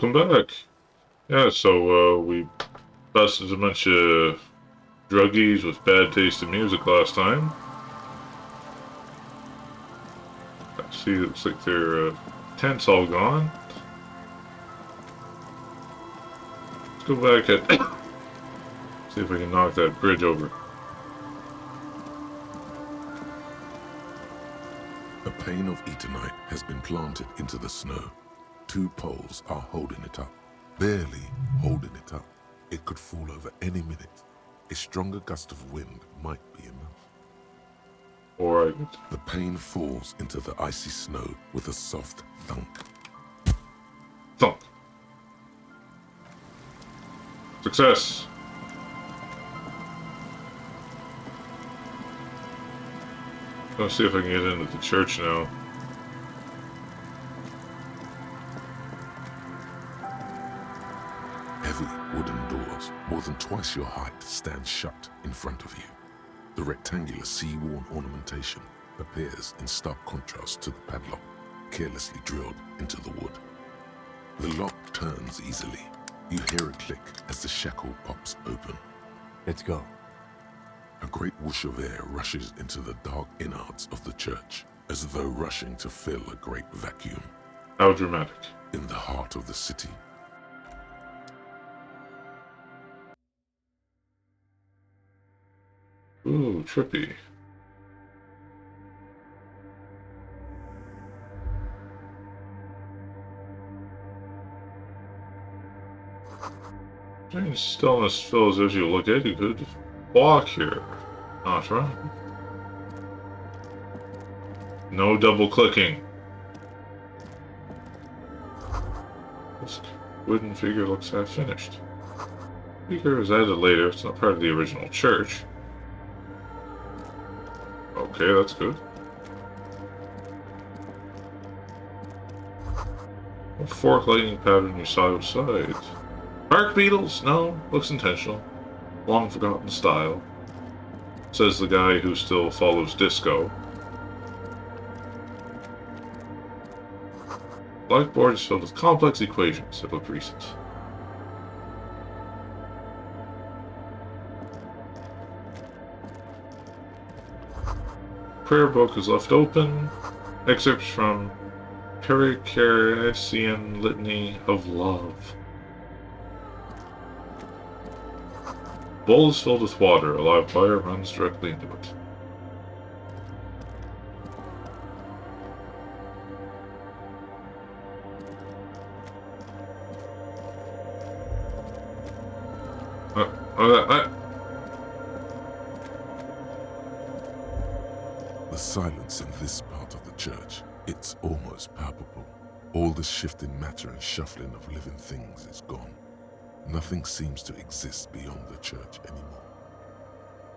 welcome back. Yeah, so we busted a bunch of druggies with bad taste in music last time. I see, it looks like their tent's all gone. Let's go back and see if we can knock that bridge over. A pane of eternite has been planted into the snow. 2 poles are holding it up, barely holding it up. It could fall over any minute. A stronger gust of wind might be enough. Alright. The pane falls into the icy snow with a soft thunk. Thunk. Success. Let's see if I can get into the church now. Heavy wooden doors, more than twice your height, stand shut in front of you. The rectangular sea-worn ornamentation appears in stark contrast to the padlock, carelessly drilled into the wood. The lock turns easily. You hear a click as the shackle pops open. Let's go. A great whoosh of air rushes into the dark innards of the church, as though rushing to fill a great vacuum. How dramatic. In the heart of the city. Ooh, trippy. Strange stillness fills as you look at it. You could walk here. Not run. No double clicking. This wooden figure looks half finished. Figure is added later. It's not part of the original church. Okay, that's good. What fork lightning pattern you saw outside? Bark beetles? No, looks intentional. Long forgotten style. Says the guy who still follows disco. Blackboard is filled with complex equations that look recent. Prayer book is left open. Excerpts from Pericarnacian Litany of Love. Bowl is filled with water. A live fire runs directly into it. The silence in this part of the church, it's almost palpable. All the shifting matter and shuffling of living things is gone. Nothing seems to exist beyond the church anymore.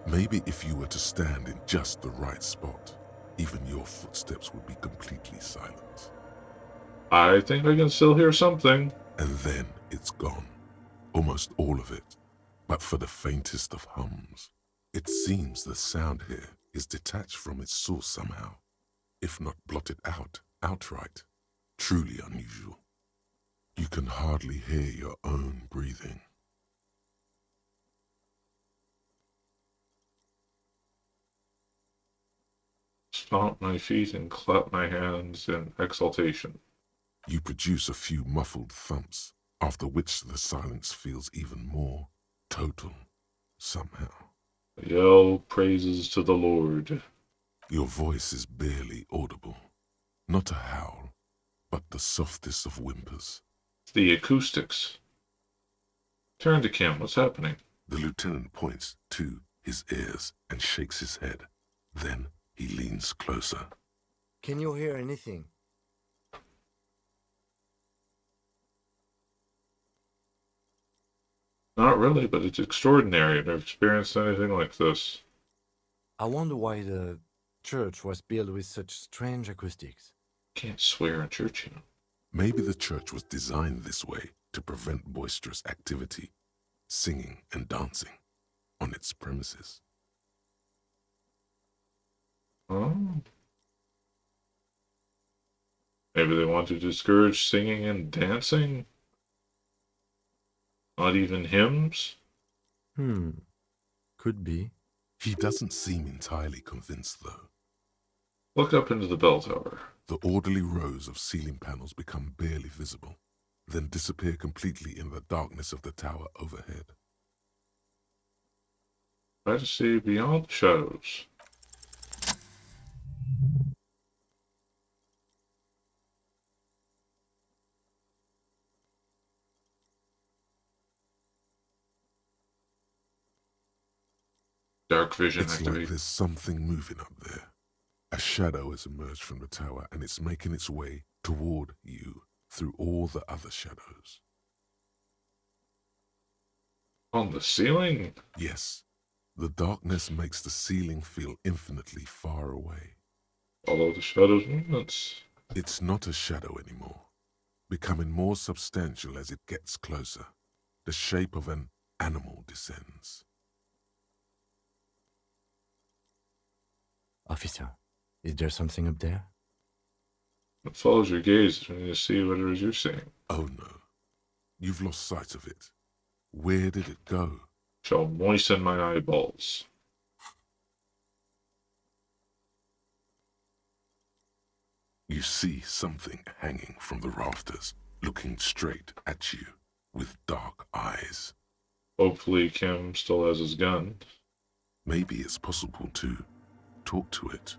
Maybe if you were to stand in just the right spot, even your footsteps would be completely silent. I think I can still hear something. And then it's gone. Almost all of it. But for the faintest of hums. It seems the sound here is detached from its source somehow, if not blotted out outright. Truly unusual. You can hardly hear your own breathing. Stomp my feet and clap my hands in exultation. You produce a few muffled thumps, after which the silence feels even more total, somehow. I yell praises to the Lord. Your voice is barely audible. Not a howl, but the softest of whimpers. The acoustics. Turn to Kim. What's happening? The lieutenant points to his ears and shakes his head. Then he leans closer. Can you hear anything? Not really, but it's extraordinary. I've never experienced anything like this. I wonder why the church was built with such strange acoustics. Can't swear in church, you know. Maybe the church was designed this way to prevent boisterous activity, singing and dancing, on its premises. Oh. Maybe they want to discourage singing and dancing? Not even hymns? Could be. He doesn't seem entirely convinced, though. Look up into the bell tower. The orderly rows of ceiling panels become barely visible, then disappear completely in the darkness of the tower overhead. Try to see beyond the shadows. Dark vision It's activate. like there's something moving up there. A shadow has emerged from the tower and it's making its way toward you through all the other shadows. On the ceiling? Yes, the darkness makes the ceiling feel infinitely far away. Follow the shadow's movements. It's not a shadow anymore, becoming more substantial as it gets closer. The shape of an animal descends. Officer, is there something up there? It follows your gaze when you see what it is you're seeing. Oh no, you've lost sight of it. Where did it go? Shall moisten my eyeballs. You see something hanging from the rafters, looking straight at you with dark eyes. Hopefully Kim still has his gun. Maybe it's possible to talk to it.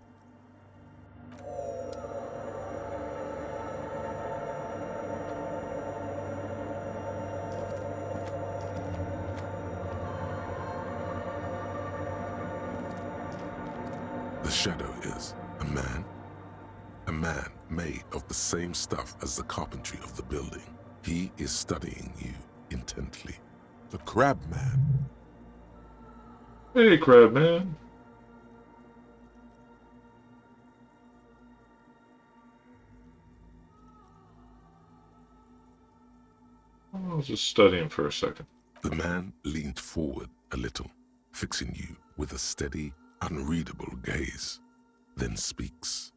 The shadow is a man made of the same stuff as the carpentry of the building. He is studying you intently. The Crab Man. Hey, Crab Man. I'll just study him for a second. The man leaned forward a little, fixing you with a steady, unreadable gaze, then speaks.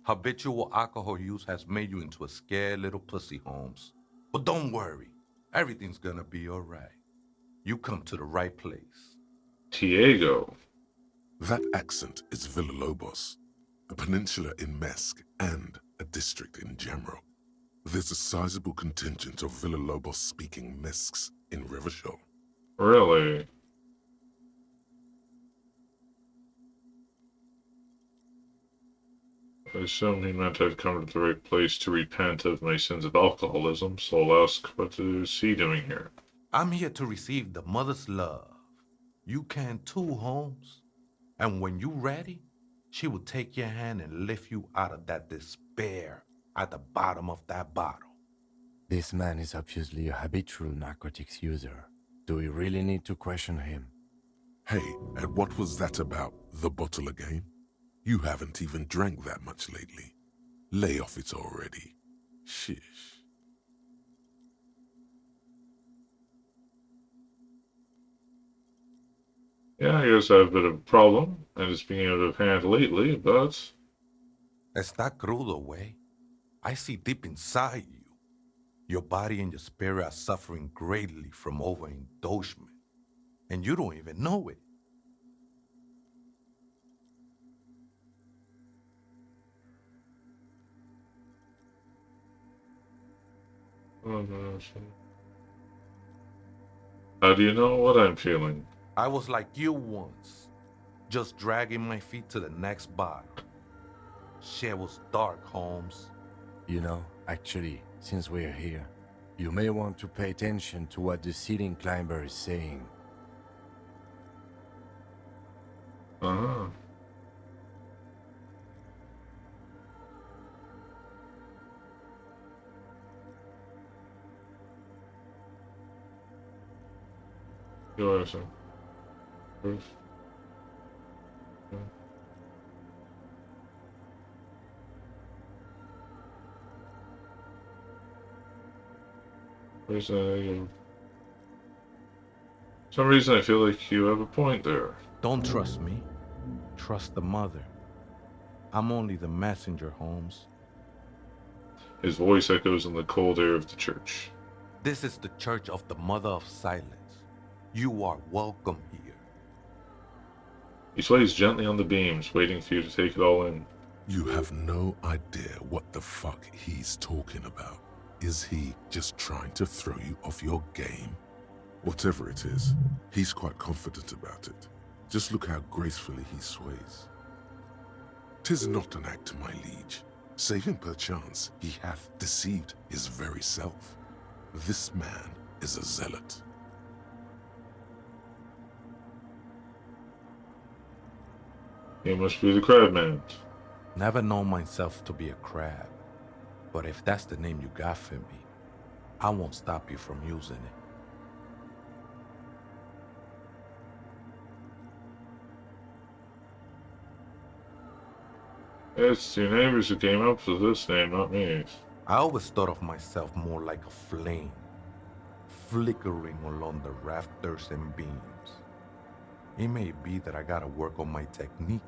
Habitual alcohol use has made you into a scared little pussy, Holmes. But don't worry, everything's gonna be all right. You come to the right place. Diego. That accent is Villalobos, a peninsula in Mesk and a district in Jamrock. There's a sizable contingent of Villalobos-speaking Mesks in Revachol. Really? I assume he meant I'd come to the right place to repent of my sins of alcoholism, so I'll ask, what is he doing here? I'm here to receive the mother's love. You can too, Holmes. And when you're ready, she will take your hand and lift you out of that despair at the bottom of that bottle. This man is obviously a habitual narcotics user. Do we really need to question him? Hey, and what was that about the bottle again? You haven't even drank that much lately. Lay off it already. Shish. Yeah, I guess I have a bit of a problem, and it's been out of hand lately, but... Está crudo, way. I see deep inside you. Your body and your spirit are suffering greatly from overindulgence, and you don't even know it. How do you know what I'm feeling? I was like you once, just dragging my feet to the next bottle. Shit was dark, Holmes. You know, actually, since we're here, you may want to pay attention to what the ceiling climber is saying. Uh-huh. You are some proof. For some reason I feel like you have a point there. Don't trust me. Trust the mother. I'm only the messenger, Holmes. His voice echoes in the cold air of the church. This is the Church of the Mother of Silence. You are welcome here. He sways gently on the beams, waiting for you to take it all in. You have no idea what the fuck he's talking about. Is he just trying to throw you off your game? Whatever it is, he's quite confident about it. Just look how gracefully he sways. 'Tis not an act, my liege. Save him perchance he hath deceived his very self. This man is a zealot. He must be the crabman. Never known myself to be a crab. But if that's the name you got for me, I won't stop you from using it. It's your neighbors who came up with this name, not me. I always thought of myself more like a flame, flickering along the rafters and beams. It may be that I gotta work on my technique.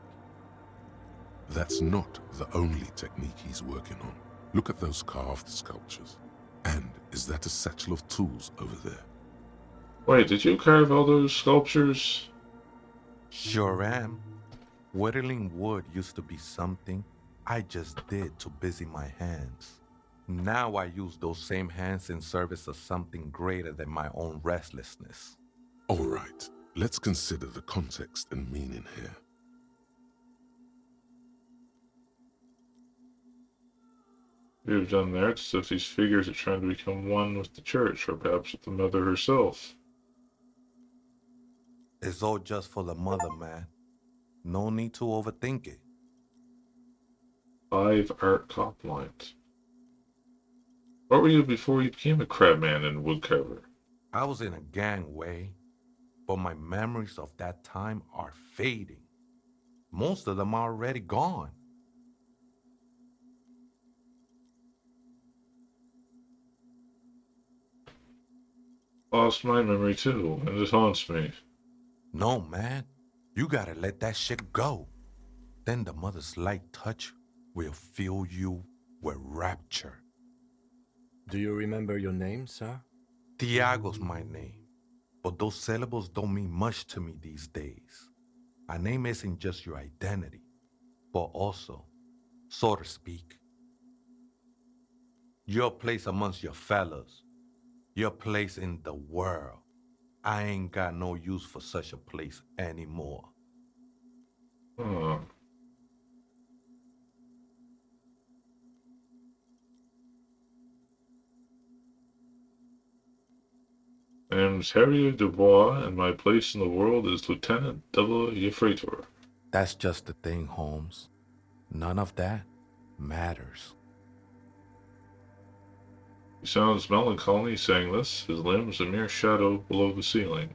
That's not the only technique he's working on. Look at those carved sculptures. And is that a satchel of tools over there? Wait, did you carve all those sculptures? Sure am. Whittling wood used to be something I just did to busy my hands. Now I use those same hands in service of something greater than my own restlessness. All right, let's consider the context and meaning here. You've done there. It's as if these figures are trying to become one with the church, or perhaps with the mother herself. It's all just for the mother, man. No need to overthink it. 5 art cop lines. What were you before you became a crabman and woodcarver? I was in a gangway, but my memories of that time are fading. Most of them are already gone. Lost my memory too, and it haunts me. No, man. You gotta let that shit go. Then the mother's light touch will fill you with rapture. Do you remember your name, sir? Tiago's my name, but those syllables don't mean much to me these days. A name isn't just your identity, but also, so to speak, your place amongst your fellows, your place in the world. I ain't got no use for such a place anymore. Huh. My name's Harry Dubois, and my place in the world is Lieutenant Double Yefreitor. That's just the thing, Holmes. None of that matters. He sounds melancholy saying this, his limbs a mere shadow below the ceiling.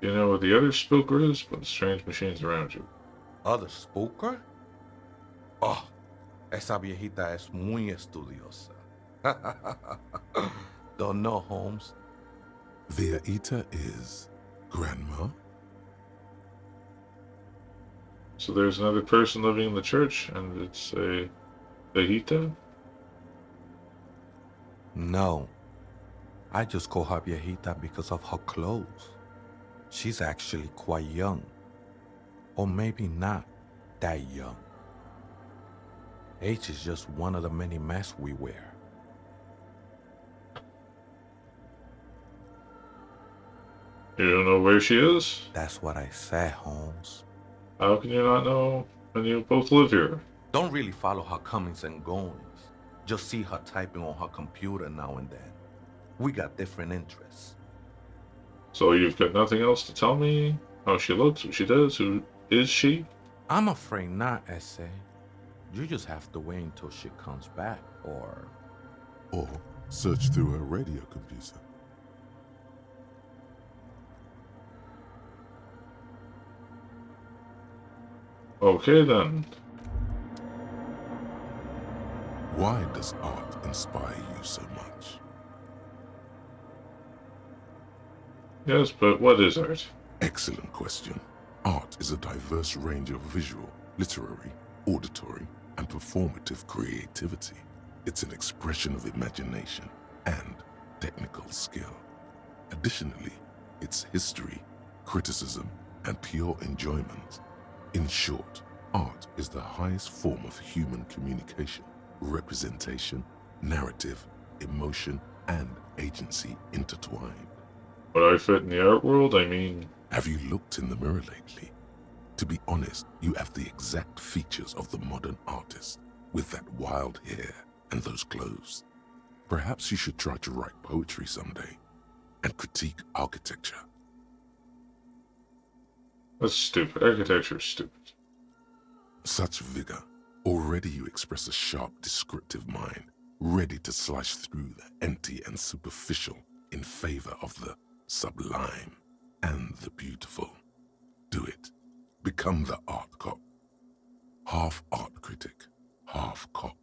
You know what the other spooker is, but the strange machines around you. Other spooker? Oh, esa viejita es muy estudiosa. Don't know, Holmes. Viejita is grandma? So there's another person living in the church, and it's a viejita? No. I just call her viejita because of her clothes. She's actually quite young. Or maybe not that young. Age is just one of the many masks we wear. You don't know where she is? That's what I said, Holmes. How can you not know when you both live here? Don't really follow her comings and goings. Just see her typing on her computer now and then. We got different interests. So you've got nothing else to tell me? How she looks, what she does, who is she? I'm afraid not, Essay. You just have to wait until she comes back, or Search through her radio computer. Okay then. Why does art inspire you so much? Yes, but what is art? Excellent question. Art is a diverse range of visual, literary, auditory, and performative creativity. It's an expression of imagination and technical skill. Additionally, it's history, criticism, and pure enjoyment. In short, art is the highest form of human communication, representation, narrative, emotion, and agency intertwined. Would I fit in the art world? I mean, Have you looked in the mirror lately? To be honest, you have the exact features of the modern artist, with that wild hair and those clothes. Perhaps you should try to write poetry someday and critique architecture. that's stupid. Architecture is stupid. Such vigor. Already you express a sharp, descriptive mind, ready to slash through the empty and superficial in favor of the sublime and the beautiful. Do it. Become the art cop. Half art critic, half cop.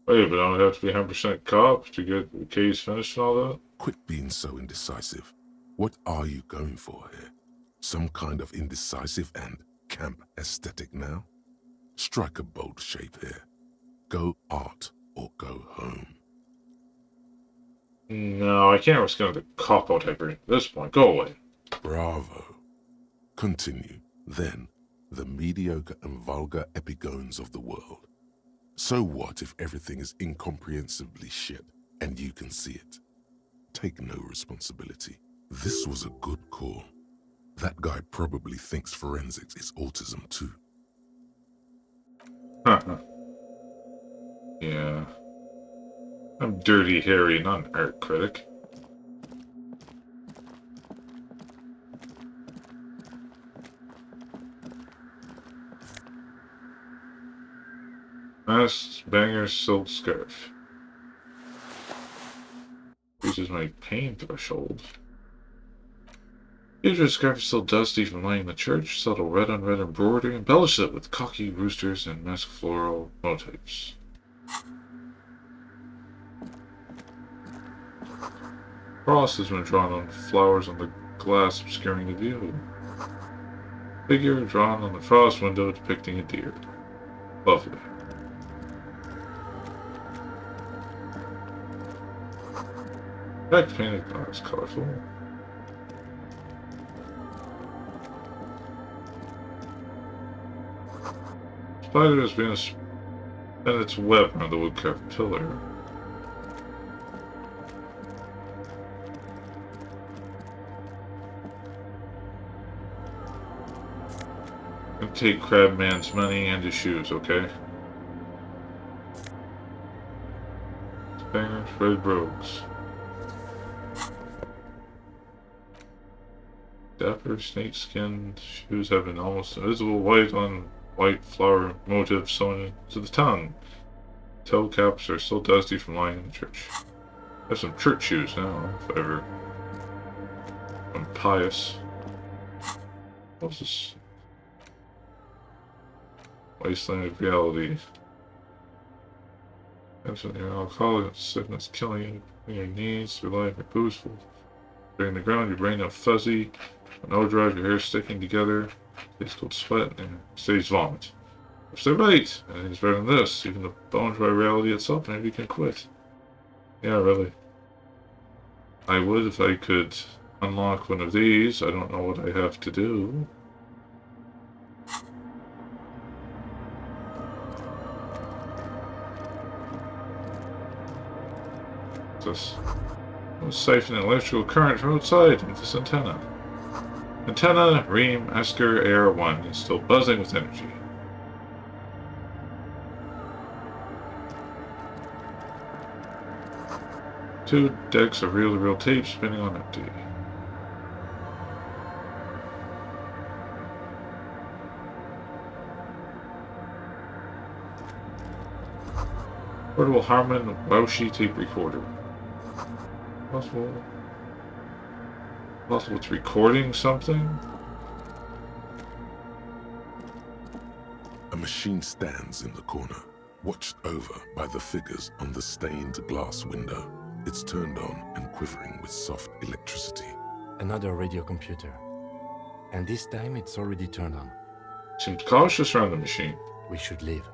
Wait, but I don't have to be 100% cop to get the case finished and all that? Quit being so indecisive. What are you going for here? Some kind of indecisive and camp aesthetic now? Strike a bold shape here. Go art or go home. No, I can't risk going to cop out ever at this point. Go away. Bravo. Continue, then, the mediocre and vulgar epigones of the world. So what if everything is incomprehensibly shit and you can see it? Take no responsibility. This was a good call. That guy probably thinks forensics is autism too. Yeah. I'm Dirty Harry, not an art critic. Masked banger silk scarf. Reaches my pain threshold. Usual scarf is still dusty from lying in the church. Subtle red on red embroidery embellishes it with cocky roosters and masked floral motifs. Cross has been drawn on flowers on the glass obscuring the view. Figure drawn on the frost window depicting a deer. Lovely. Back painted glass, colorful. Spider has been its web around the woodcraft pillar. And take Crabman's money and his shoes, okay? Bangers, red brogues. Dapper snake-skinned shoes have an almost invisible white on white flower motif sewn into the tongue. Toe caps are still dusty from lying in the church. I have some church shoes now, if ever I'm pious. What's this? Wasteland of reality. Mention your alcoholic sickness killing you in your knees, your life, your boots full. During the ground, your brain is fuzzy. On overdrive, your hair sticking together. Face cold sweat and stage vomit. If they're right, anything's better than this. Even the bone dry reality itself, maybe you can quit. Yeah, really. I would if I could unlock one of these. I don't know what I have to do. This siphon electrical current from outside into this antenna. Antenna Ream Esker Air 1 is still buzzing with energy. Two decks of reel-to-reel tape spinning on empty. Portable Harman Waushi tape recorder. Possible it's recording something? A machine stands in the corner, watched over by the figures on the stained glass window. It's turned on and quivering with soft electricity. Another radio computer. And this time it's already turned on. Seemed cautious around the machine. We should leave.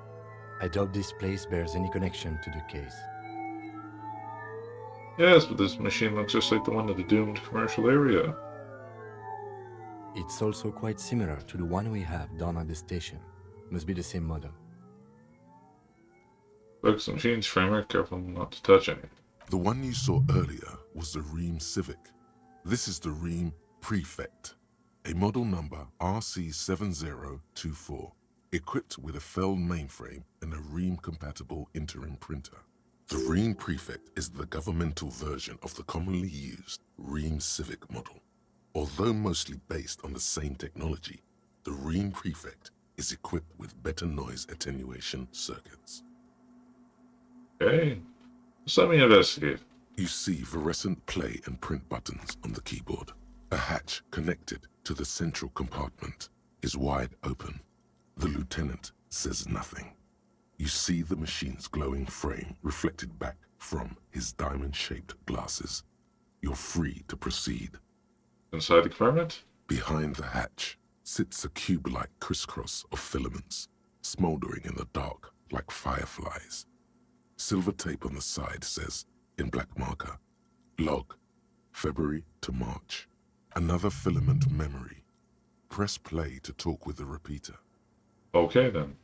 I doubt this place bears any connection to the case. Yes, but this machine looks just like the one in the doomed commercial area. It's also quite similar to the one we have down at the station. Must be the same model. Look, the machine's framer, careful not to touch anything. The one you saw earlier was the Ream Civic. This is the Ream Prefect, a model number RC7024, equipped with a Fell mainframe and a Ream-compatible interim printer. The Ream Prefect is the governmental version of the commonly used Ream Civic model. Although mostly based on the same technology, the Ream Prefect is equipped with better noise attenuation circuits. Okay, just let me investigate. You see fluorescent play and print buttons on the keyboard. A hatch connected to the central compartment is wide open. The lieutenant says nothing. You see the machine's glowing frame reflected back from his diamond-shaped glasses. You're free to proceed. Inside the compartment? Behind the hatch sits a cube-like crisscross of filaments, smoldering in the dark like fireflies. Silver tape on the side says, in black marker, log, February to March. Another filament memory. Press play to talk with the repeater. Okay then.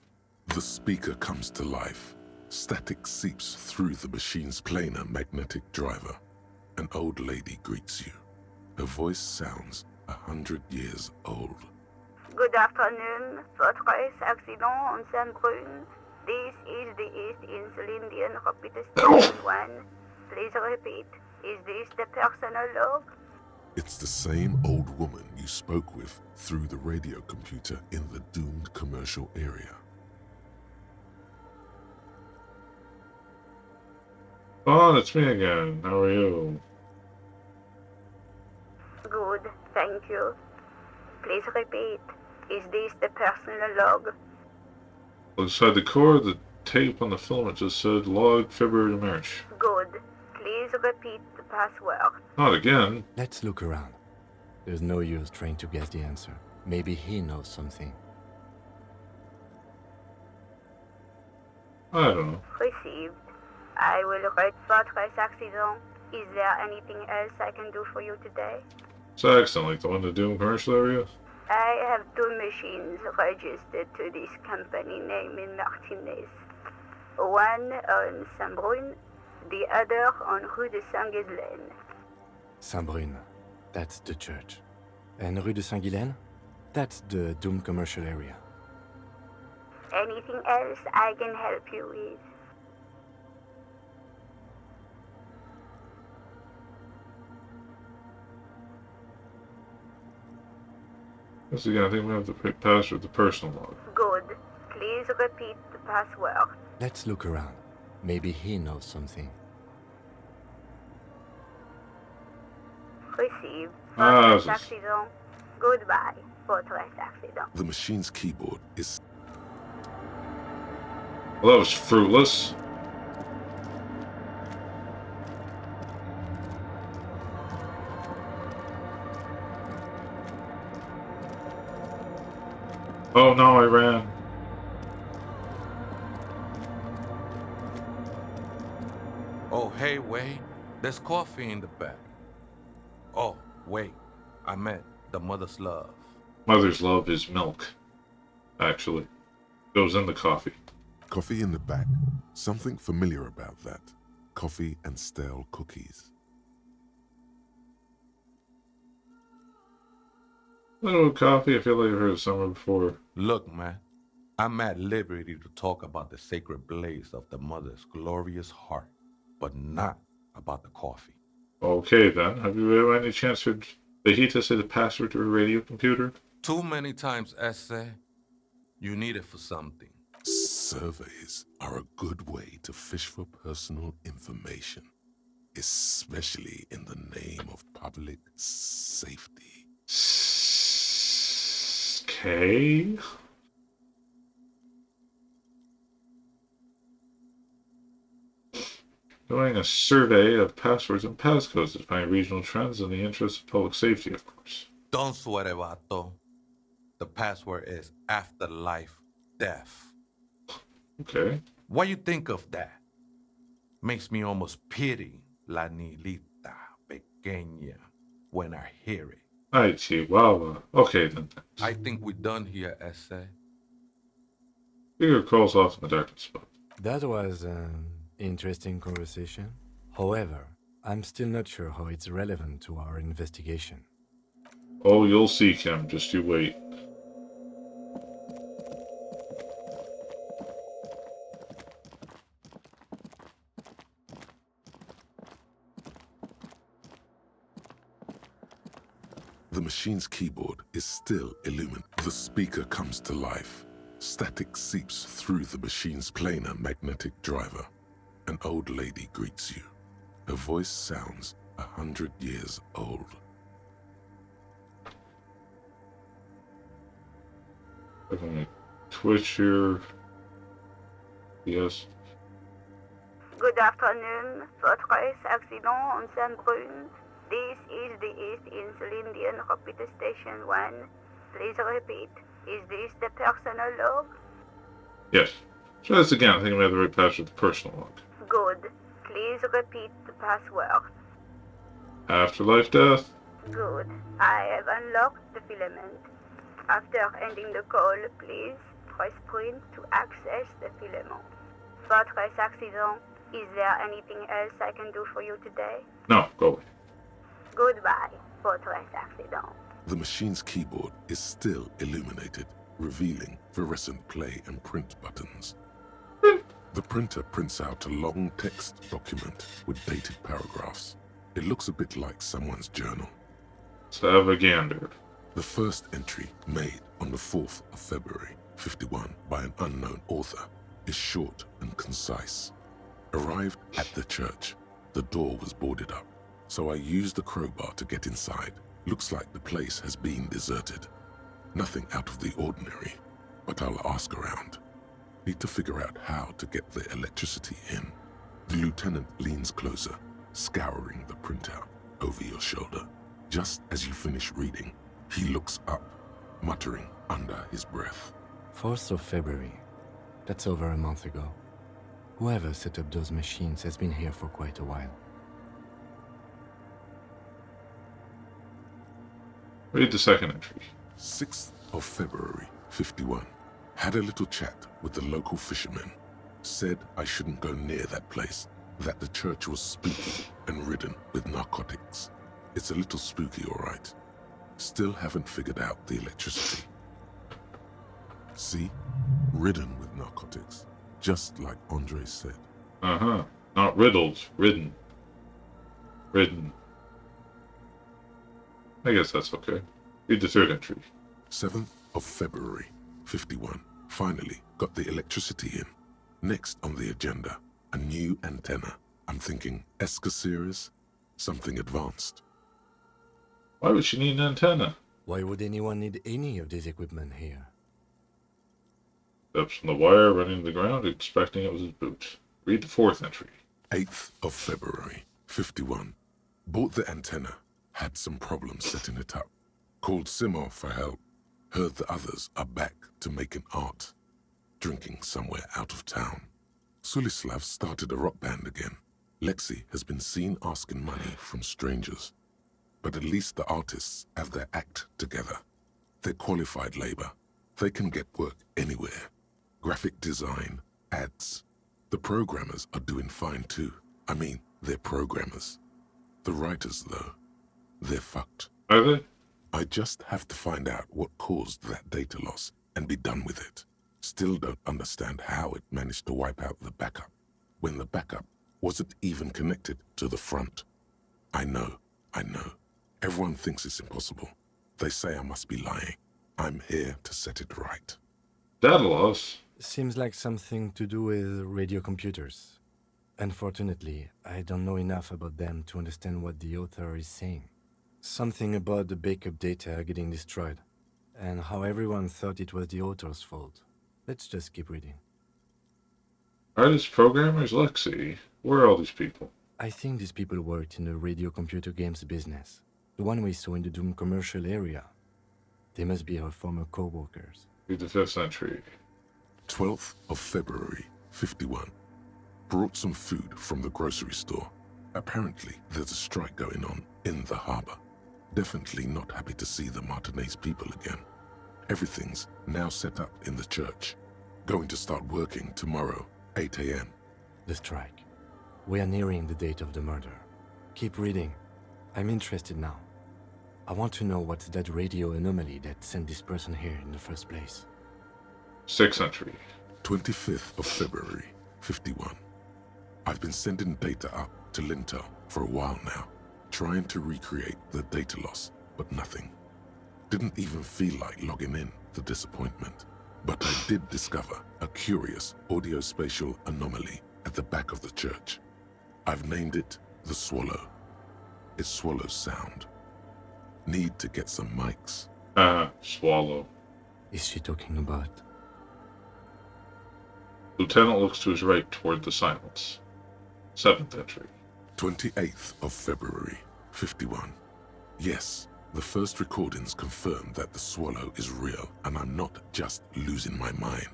The speaker comes to life. Static seeps through the machine's planar magnetic driver. An old lady greets you. Her voice sounds 100 years old. Good afternoon. Votre accident on Saint-Brun. This is the East Insulindian Rapid Station 1. Please repeat. Is this the personal log? It's the same old woman you spoke with through the radio computer in the doomed commercial area. Oh, it's me again. How are you? Good, thank you. Please repeat. Is this the personal log? Inside the core, the tape on the filament just said log February to March. Good. Please repeat the password. Not again. Let's look around. There's no use trying to guess the answer. Maybe he knows something. I don't know. Received. I will write votre accident. Is there anything else I can do for you today? It's accent like the one in the doomed commercial area? I have 2 machines registered to this company name in Martinez. One on Saint-Brun, the other on Rue de Saint-Ghislaine. Saint-Brun, that's the church. And Rue de Saint-Ghislaine? That's the doomed commercial area. Anything else I can help you with? Once again, I think we have the password, the personal log. Good. Please repeat the password. Let's look around. Maybe he knows something. Received. Ah, Votre this is- accident. Goodbye. Votre accident. The machine's keyboard is Well, that was fruitless. Oh no, I ran. Oh, hey, wait. There's coffee in the back. Oh, wait. I meant the mother's love. Mother's love is milk, actually. Goes in the coffee. coffee in the back. Something familiar about that. Coffee and stale cookies. Little coffee, I feel like I've heard it somewhere before. Look, man. I'm at liberty to talk about the sacred blaze of the mother's glorious heart, but not about the coffee. Okay then, have you ever any chance heard Vegeta say the password to a radio computer? Too many times, essay. You need it for something. Surveys are a good way to fish for personal information, especially in the name of public safety. Okay. Doing a survey of passwords and passcodes to find regional trends in the interest of public safety, of course. Don't sweat it, vato. The password is afterlife death. Okay. What you think of that? Makes me almost pity la niñita pequeña when I hear it. Ay, Chihuahua. Okay, then. I think we're done here, Essay. Figure crawls off in the darkness spot. That was an interesting conversation. However, I'm still not sure how it's relevant to our investigation. Oh, you'll see, Kim. Just you wait. The machine's keyboard is still illuminated. The speaker comes to life. Static seeps through the machine's planar magnetic driver. An old lady greets you. Her voice sounds 100 years old. I'm gonna twitch here. Yes. Good afternoon. Fortress accident on San Brune. This is the East Insulindian Repeater Station 1. Please repeat. Is this the personal log? Yes. Try this again. I think I may have the right password for the personal log. Good. Please repeat the password. Afterlife death. Good. I have unlocked the filament. After ending the call, please press print to access the filament. Fortress accident. Is there anything else I can do for you today? No, go away. Goodbye, Fortress accident. The machine's keyboard is still illuminated, revealing fluorescent play and print buttons. The printer prints out a long text document with dated paragraphs. It looks a bit like someone's journal. Let's have a gander. The first entry, made on the 4th of February, 51, by an unknown author, is short and concise. Arrived at the church. The door was boarded up, so I used the crowbar to get inside. Looks like the place has been deserted. Nothing out of the ordinary, but I'll ask around. Need to figure out how to get the electricity in. The lieutenant leans closer, scouring the printout over your shoulder. Just as you finish reading, he looks up, muttering under his breath. 4th of February. That's over a month ago. Whoever set up those machines has been here for quite a while. Read the second entry. 6th of February, 51. Had a little chat with the local fishermen. Said I shouldn't go near that place, that the church was spooky and ridden with narcotics. It's a little spooky, all right. Still haven't figured out the electricity. See? Ridden with narcotics. Just like Andre said. Uh-huh. Not riddled. Ridden. Ridden. I guess that's okay. Read the third entry. 7th of February, 51. Finally got the electricity in. Next on the agenda, a new antenna. I'm thinking Esca series, something advanced. Why would she need an antenna? Why would anyone need any of this equipment here? Steps from the wire running to the ground, expecting it was his boot. Read the fourth entry. 8th of February, 51. Bought the antenna. Had some problems setting it up. Called Simo for help. Heard the others are back to making art. Drinking somewhere out of town. Sulislav started a rock band again. Lexi has been seen asking money from strangers. But at least the artists have their act together. They're qualified labor. They can get work anywhere. Graphic design, ads. The programmers are doing fine too. I mean, they're programmers. The writers, though, they're fucked. Are they? I just have to find out what caused that data loss and be done with it. Still don't understand how it managed to wipe out the backup, when the backup wasn't even connected to the front. I know. Everyone thinks it's impossible. They say I must be lying. I'm here to set it right. Data loss? Seems like something to do with radio computers. Unfortunately, I don't know enough about them to understand what the author is saying. Something about the backup data getting destroyed, and how everyone thought it was the author's fault. Let's just keep reading. Artists, programmers, Lexi. Where are all these people? I think these people worked in the radio computer games business. The one we saw in the Doom commercial area. They must be our former co-workers. Read the 5th entry. 12th of February, 51. Brought some food from the grocery store. Apparently, there's a strike going on in the harbor. Definitely not happy to see the Martinez people again. Everything's now set up in the church. Going to start working tomorrow, 8 a.m. The strike. We are nearing the date of the murder. Keep reading. I'm interested now. I want to know what's that radio anomaly that sent this person here in the first place. 6th entry. 25th of February, 51. I've been sending data up to Lintel for a while now, trying to recreate the data loss, but nothing. Didn't even feel like logging in, the disappointment. But I did discover a curious audio-spatial anomaly at the back of the church. I've named it the Swallow. It swallows sound. Need to get some mics. Swallow. Is she talking about? Lieutenant looks to his right toward the silence. 7th entry. 28th of February, 51. Yes, the first recordings confirm that the Swallow is real, and I'm not just losing my mind.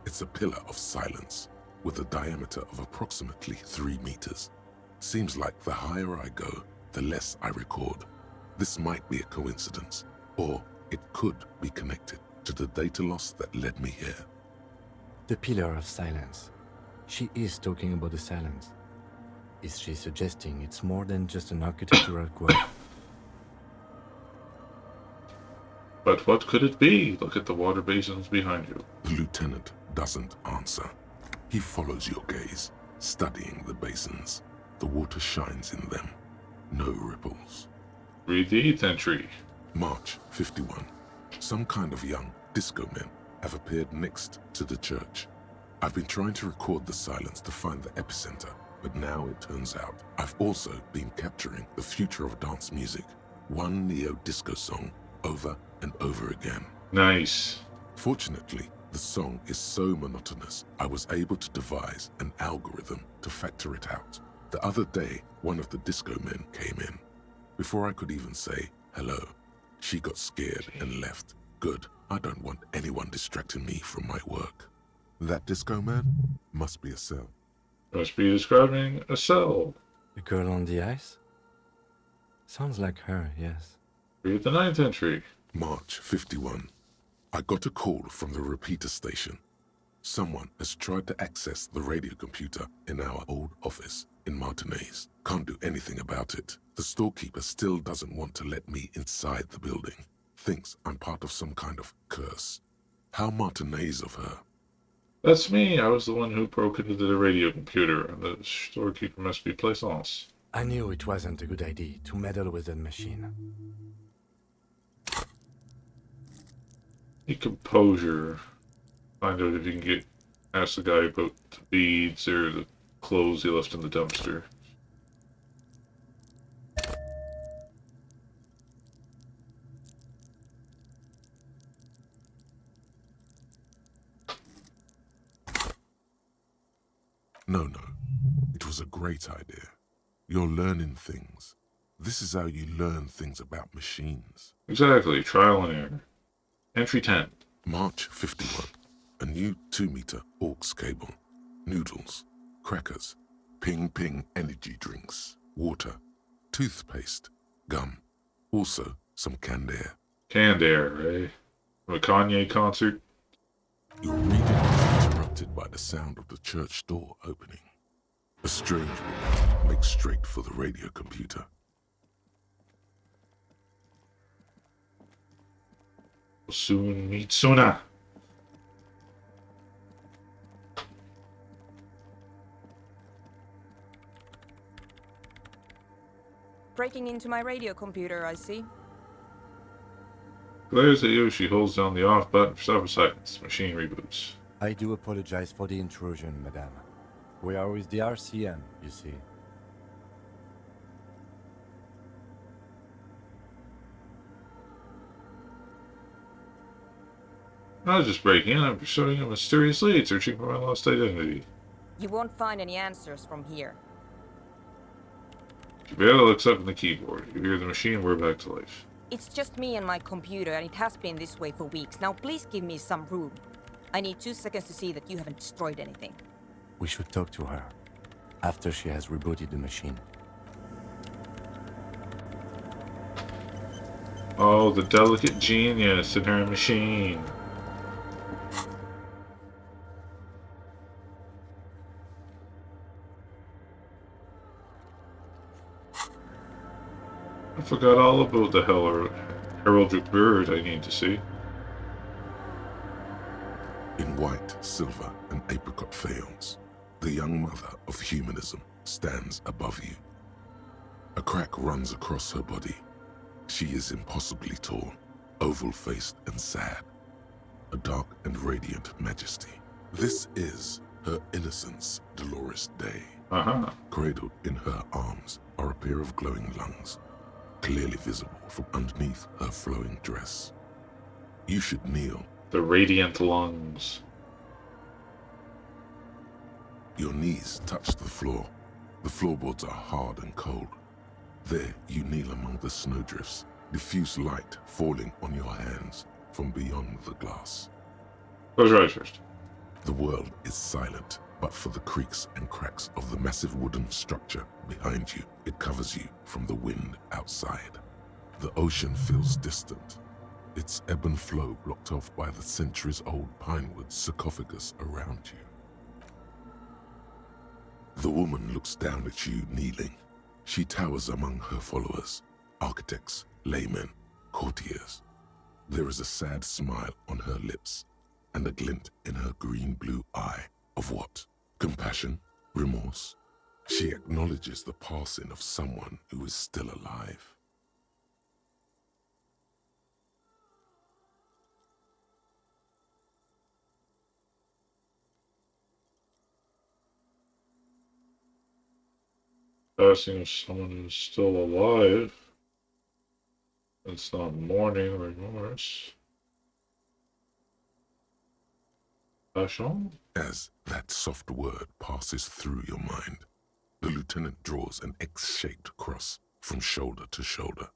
It's a pillar of silence, with a diameter of approximately 3 meters. Seems like the higher I go, the less I record. This might be a coincidence, or it could be connected to the data loss that led me here. The pillar of silence. She is talking about the silence. Is she suggesting it's more than just an architectural quirk? But what could it be? Look at the water basins behind you. The lieutenant doesn't answer. He follows your gaze, studying the basins. The water shines in them. No ripples. Read the 8th entry. March 51. Some kind of young disco men have appeared next to the church. I've been trying to record the silence to find the epicenter, but now it turns out I've also been capturing the future of dance music, one neo-disco song over and over again. Nice. Fortunately, the song is so monotonous, I was able to devise an algorithm to factor it out. The other day, one of the disco men came in. Before I could even say hello, she got scared and left. Good, I don't want anyone distracting me from my work. That disco man must be a cell. Must be describing a cell. The girl on the ice? Sounds like her, yes. Read the 9th entry. March 51. I got a call from the repeater station. Someone has tried to access the radio computer in our old office in Martinez. Can't do anything about it. The storekeeper still doesn't want to let me inside the building. Thinks I'm part of some kind of curse. How Martinez of her. That's me. I was the one who broke into the radio computer, and the storekeeper must be Plaisance. I knew it wasn't a good idea to meddle with that machine. Need composure. Find out if you can ask the guy about the beads or the clothes he left in the dumpster. No. It was a great idea. You're learning things. This is how you learn things about machines. Exactly. Trial and error. Entry 10. March 51. A new 2-meter aux cable. Noodles. Crackers. Ping energy drinks. Water. Toothpaste. Gum. Also some canned air. Canned air, eh? From a Kanye concert? Your reading is interrupted by the sound of the church door opening. A strange woman makes straight for the radio computer. Soon meet sooner. Breaking into my radio computer, I see. Glares at you, she holds down the off button for several seconds. Machine reboots. I do apologize for the intrusion, madame. We are with the RCM, you see. I was just breaking in. I'm pursuing a mysterious lead, searching for my lost identity. You won't find any answers from here. She barely looks up from the keyboard. You hear the machine whir back to life. It's just me and my computer, and it has been this way for weeks. Now please give me some room. I need 2 seconds to see that you haven't destroyed anything. We should talk to her after she has rebooted the machine. Oh, the delicate genius in her machine. I forgot all about the heraldic bird I need to see. In white, silver, and apricot faience, the young mother of humanism stands above you. A crack runs across her body. She is impossibly tall, oval-faced and sad, a dark and radiant majesty. This is her innocence, Dolores Day. Uh-huh. Cradled in her arms are a pair of glowing lungs, clearly visible from underneath her flowing dress. You should kneel. The radiant lungs. Your knees touch the floor. The floorboards are hard and cold. There you kneel among the snowdrifts, diffuse light falling on your hands from beyond the glass. Close your eyes first. The world is silent, but for the creaks and cracks of the massive wooden structure behind you, it covers you from the wind outside. The ocean feels distant, its ebb and flow blocked off by the centuries-old pinewood sarcophagus around you. The woman looks down at you kneeling. She towers among her followers, architects, laymen, courtiers. There is a sad smile on her lips and a glint in her green-blue eye of what? Compassion? Remorse? She acknowledges the passing of someone who is still alive. Passing of someone who's still alive. It's not mourning or remorse. Passion? As that soft word passes through your mind, the lieutenant draws an X-shaped cross from shoulder to shoulder.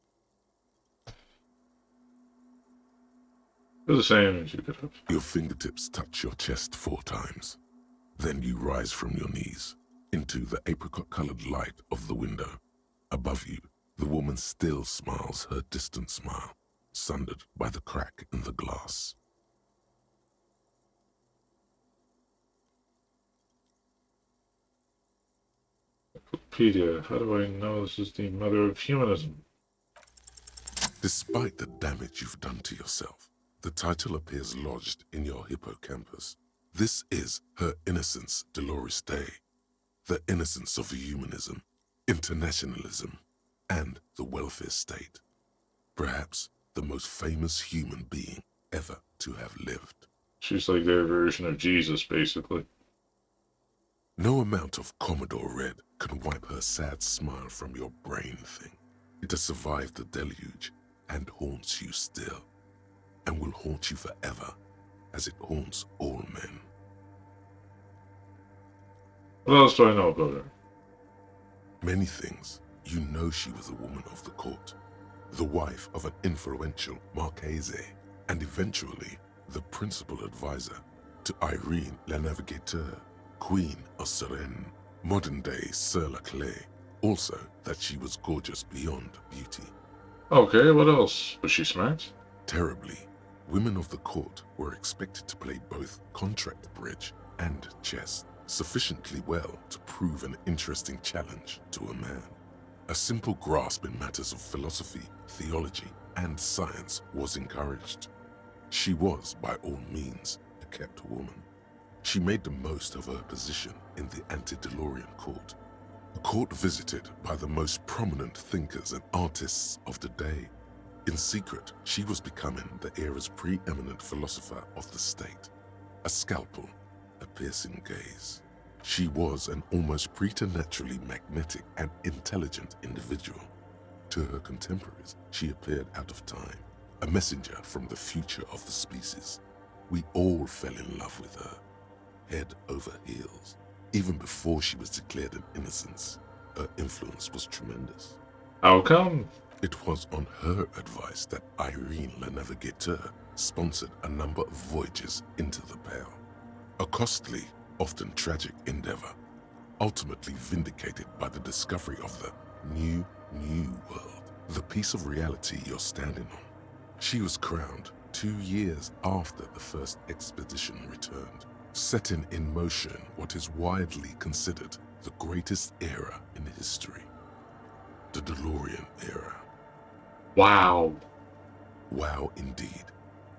It's the same as you could have. Your fingertips touch your chest 4 times. Then you rise from your knees into the apricot-colored light of the window. Above you, the woman still smiles her distant smile, sundered by the crack in the glass. Wikipedia. How do I know this is the mother of humanism? Despite the damage you've done to yourself, the title appears lodged in your hippocampus. This is her innocence, Dolores Day. The innocence of humanism, internationalism, and the welfare state. Perhaps the most famous human being ever to have lived. She's like their version of Jesus, basically. No amount of Commodore Red can wipe her sad smile from your brain thing. It has survived the deluge and haunts you still, and will haunt you forever, as it haunts all men. What else do I know about her? Many things. You know she was a woman of the court, the wife of an influential Marchese, and eventually the principal advisor to Irene la Navigateur, Queen of Serene, modern-day Sir Laclais. Also that she was gorgeous beyond beauty. Okay, what else? Was she smart? Terribly, women of the court were expected to play both contract bridge and chess sufficiently well to prove an interesting challenge to a man. A simple grasp in matters of philosophy, theology, and science was encouraged. She was, by all means, a kept woman. She made the most of her position in the antediluvian court, a court visited by the most prominent thinkers and artists of the day. In secret, she was becoming the era's preeminent philosopher of the state. A scalpel, a piercing gaze. She was an almost preternaturally magnetic and intelligent individual. To her contemporaries, she appeared out of time, a messenger from the future of the species. We all fell in love with her, head over heels. Even before she was declared an innocence, her influence was tremendous. How come? It was on her advice that Irene Le Navigateur sponsored a number of voyages into the Pale. A costly, often tragic endeavor, ultimately vindicated by the discovery of the new world, the piece of reality you're standing on. She was crowned 2 years after the first expedition returned, setting in motion what is widely considered the greatest era in history. The DeLorean era. Wow. Wow, indeed.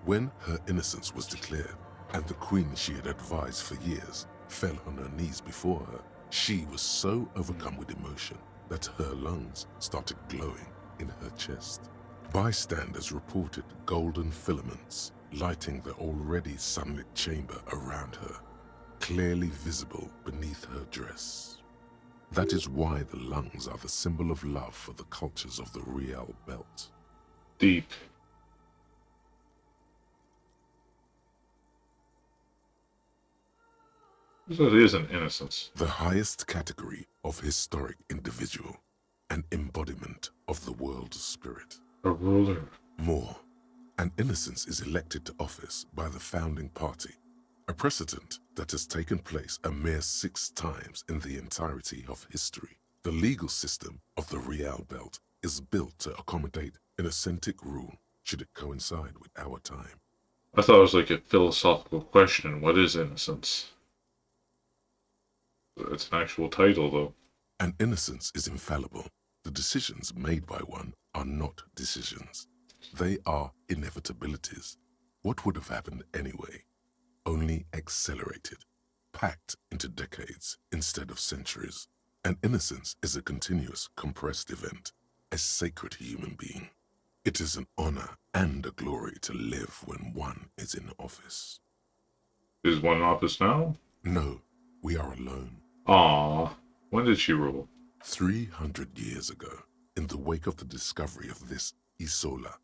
When her innocence was declared, and the queen she had advised for years fell on her knees before her, she was so overcome with emotion that her lungs started glowing in her chest. Bystanders reported golden filaments lighting the already sunlit chamber around her, clearly visible beneath her dress. That is why the lungs are the symbol of love for the cultures of the Real Belt. Deep. That is an innocence. The highest category of historic individual, an embodiment of the world's spirit. A ruler. More, an innocence is elected to office by the founding party, a precedent that has taken place a mere 6 times in the entirety of history. The legal system of the Real Belt is built to accommodate innocent rule should it coincide with our time. I thought it was like a philosophical question. What is innocence? It's an actual title, though. An innocence is infallible. The decisions made by one are not decisions. They are inevitabilities. What would have happened anyway? Only accelerated, packed into decades instead of centuries. An innocence is a continuous, compressed event, a sacred human being. It is an honor and a glory to live when one is in office. Is one in office now? No, we are alone. Aww. When did she rule? 300 years ago, in the wake of the discovery of this Isola,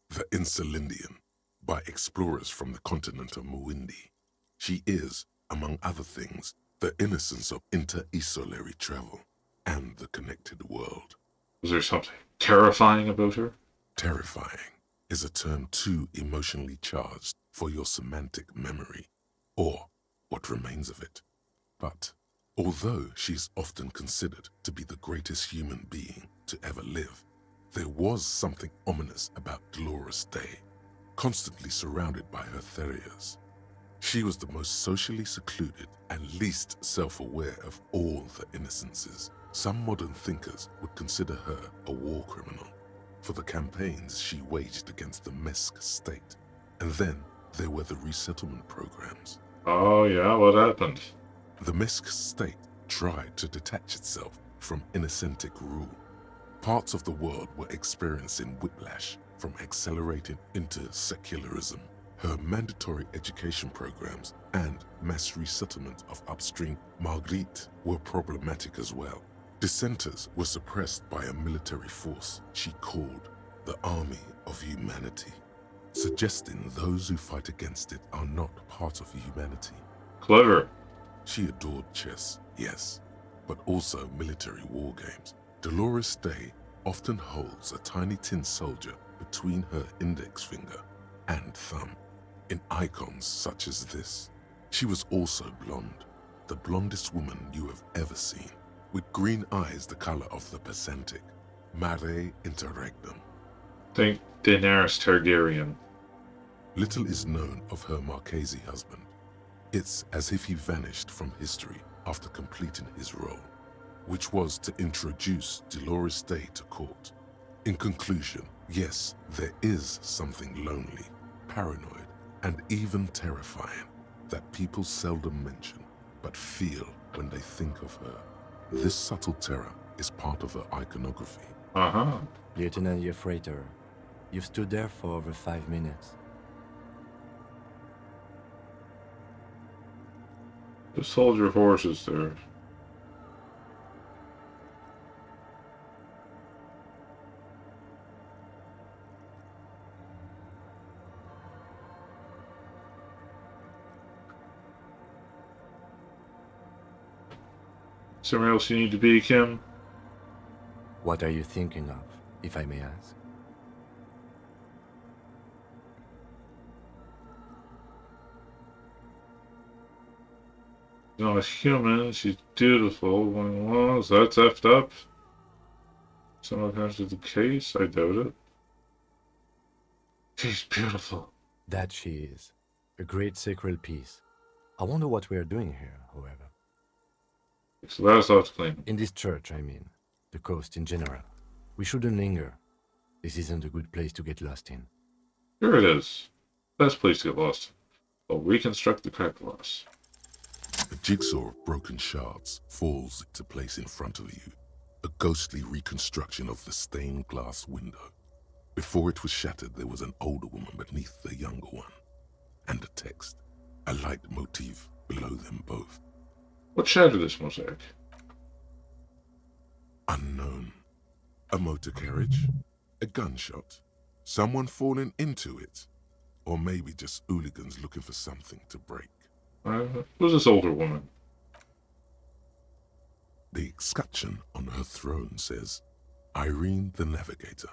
the Insulindian, by explorers from the continent of Muindi. She is, among other things, the innocence of inter-isolary travel and the connected world. Was there something terrifying about her? Terrifying is a term too emotionally charged for your semantic memory, or what remains of it. But although she's often considered to be the greatest human being to ever live, there was something ominous about Dolores Day, constantly surrounded by her terriers. She was the most socially secluded and least self-aware of all the innocences. Some modern thinkers would consider her a war criminal for the campaigns she waged against the Mesk state. And then there were the resettlement programs. Oh yeah, what happened? The Mesk state tried to detach itself from innocentic rule. Parts of the world were experiencing whiplash from accelerating into secularism. Her mandatory education programs and mass resettlement of upstream Marguerite were problematic as well. Dissenters were suppressed by a military force she called the Army of Humanity, suggesting those who fight against it are not part of humanity. Clever. She adored chess, yes, but also military war games. Dolores Day often holds a tiny tin soldier between her index finger and thumb in icons such as this. She was also blonde, the blondest woman you have ever seen, with green eyes the color of the Pacific, mare interregnum. Think Daenerys Targaryen. Little is known of her Marchese husband. It's as if he vanished from history after completing his role, which was to introduce Dolores Day to court. In conclusion, yes, there is something lonely, paranoid, and even terrifying that people seldom mention, but feel when they think of her. This subtle terror is part of her iconography. Uh-huh. Lieutenant Yefrater, you've stood there for over 5 minutes. Just hold your horses there. Somewhere else you need to be, Kim? What are you thinking of? if I may ask? She's not a human. She's beautiful. Well, is that effed up? Someone comes to the case? I doubt it. She's beautiful. That she is. A great sacred piece. I wonder what we are doing here, however. So that's how it's claimed. In this church, I mean. The coast in general. We shouldn't linger. This isn't a good place to get lost in. Here it is. Best place to get lost. I'll reconstruct the crack glass. A jigsaw of broken shards falls into place in front of you, a ghostly reconstruction of the stained glass window. Before it was shattered, there was an older woman beneath the younger one, and a text, a light motif below them both. What shattered this mosaic? Unknown. A motor carriage, a gunshot, someone falling into it, or maybe just hooligans looking for something to break. Who's this older woman? The escutcheon on her throne says, Irene the Navigator.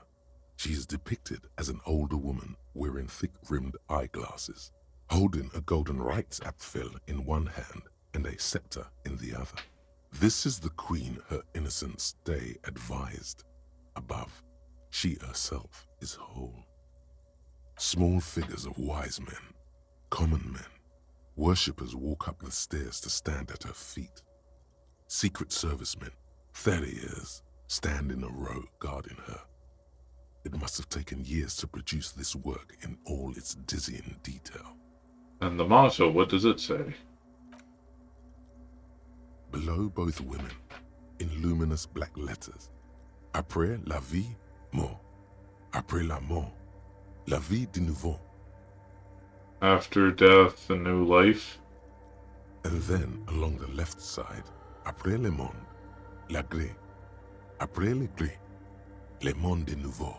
She is depicted as an older woman wearing thick-rimmed eyeglasses, holding a golden rights apfel in one hand and a scepter in the other. This is the queen her innocence day advised. Above, she herself is whole. Small figures of wise men, common men, worshippers walk up the stairs to stand at her feet. Secret servicemen, 30 years, stand in a row guarding her. It must have taken years to produce this work in all its dizzying detail. And the motto, what does it say? Below both women, in luminous black letters, Après la vie, mort. Après la mort, la vie de nouveau. After death, a new life. And then, along the left side, Après le monde, la gré. Après le gré, le monde de nouveau.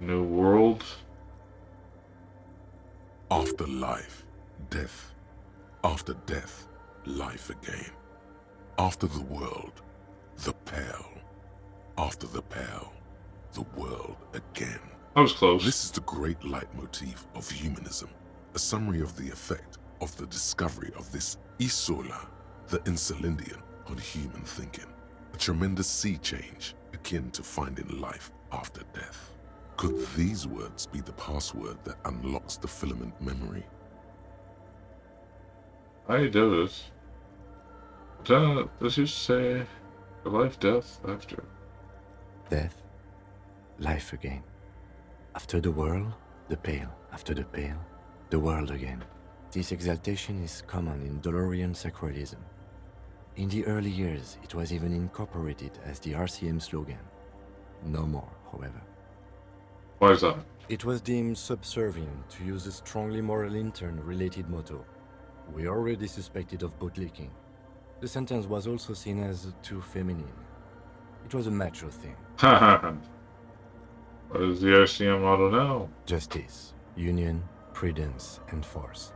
New world. After life, death. After death, life again. After the world, the pale. After the pale, the world again. I was close. This is the great leitmotif of humanism, a summary of the effect of the discovery of this Isola, the Insulindian, on human thinking. A tremendous sea change akin to finding life after death. Could these words be the password that unlocks the filament memory? I do it. Does you say life, death, after? Death, life again. After the world, the pale. After the pale, the world again. This exaltation is common in Dolorian sacralism. In the early years, it was even incorporated as the RCM slogan. No more, however. Why is that? It was deemed subservient to use a strongly moral intern-related motto. We already suspected of bootlicking. The sentence was also seen as too feminine. It was a macho thing. Ha ha ha. What is the RCM motto now? Justice, union, prudence, and force.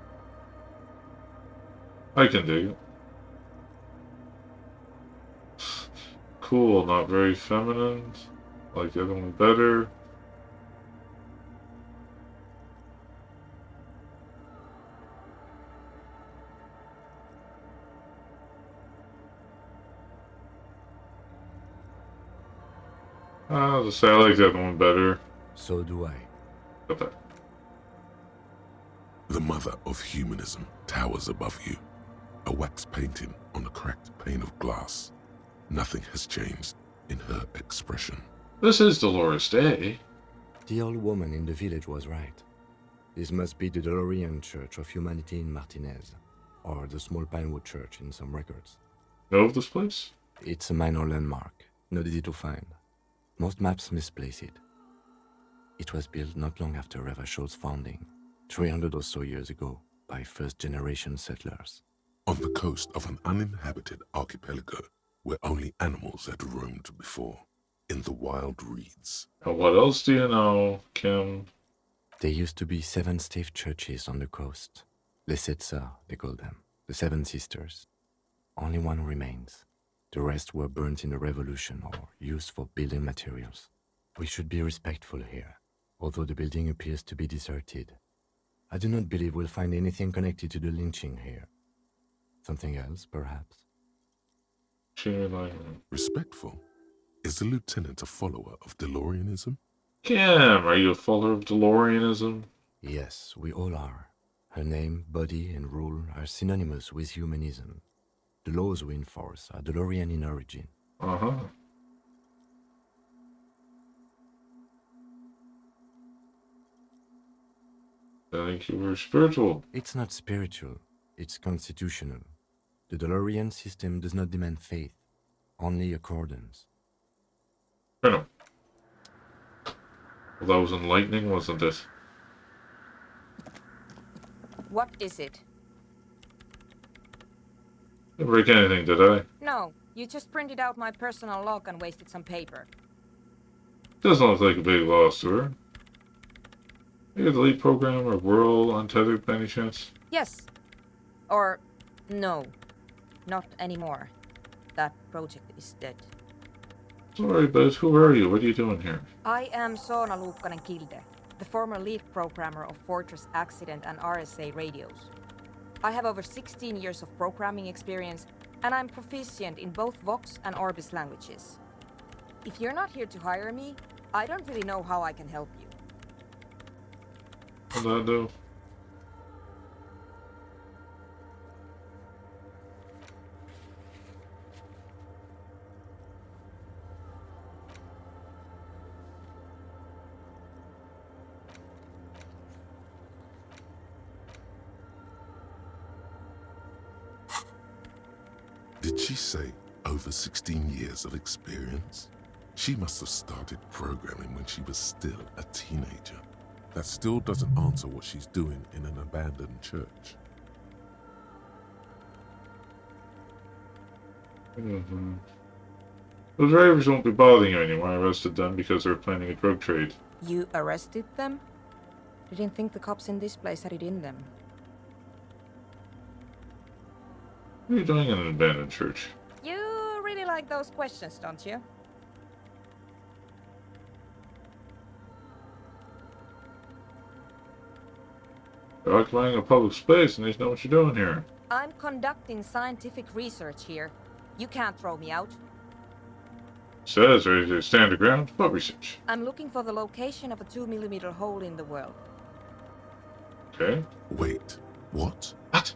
I can dig it. Cool, not very feminine. Like the other one better. I'll just say I like the other one better. So do I. Okay. The mother of humanism towers above you, a wax painting on a cracked pane of glass. Nothing has changed in her expression. This is Dolores Day. The old woman in the village was right. This must be the Dolorian Church of Humanity in Martinez, or the Small Pinewood Church in some records. Know of this place? It's a minor landmark, not easy to find. Most maps misplace it. It was built not long after Ravachol's founding, 300 or so years ago, by first-generation settlers. On the coast of an uninhabited archipelago where only animals had roamed before, in the wild reeds. And what else do you know, Kim? There used to be 7 stave churches on the coast. Les Sept Sœurs, they call them. The 7 Sisters. Only one remains. The rest were burnt in the revolution or used for building materials. We should be respectful here, although the building appears to be deserted. I do not believe we'll find anything connected to the lynching here. Something else, perhaps? Respectful? Is the lieutenant a follower of DeLoreanism? Cam, are you a follower of DeLoreanism? Yes, we all are. Her name, body, and rule are synonymous with humanism. The laws we enforce are DeLorean in origin. Uh-huh. I think you were spiritual. It's not spiritual, it's constitutional. The DeLorean system does not demand faith, only accordance. I know. Well, that was enlightening, wasn't it? What is it? Didn't break anything, did I? No, you just printed out my personal log and wasted some paper. Doesn't look like a big loss to her. You're the lead programmer of Whirl Untethered by any chance? Yes. Or, no. Not anymore. That project is dead. Sorry, but who are you? What are you doing here? I am Soona Luukkanen-Kilde, the former lead programmer of Fortress Accident and RSA radios. I have over 16 years of programming experience, and I'm proficient in both Vox and Orbis languages. If you're not here to hire me, I don't really know how I can help you. What'd that do? Did she say over 16 years of experience? She must have started programming when she was still a teenager. That still doesn't answer what she's doing in an abandoned church. Mm-hmm. The drivers won't be bothering you anymore. I arrested them because they were planning a drug trade. You arrested them? Didn't think the cops in this place had it in them. What are you doing in an abandoned church? You really like those questions, don't you? You're occupying a public space and they know what you're doing here. I'm conducting scientific research here. You can't throw me out. Says ready to stand your ground. What research? I'm looking for the location of a 2mm hole in the world. Okay. Wait, what? What?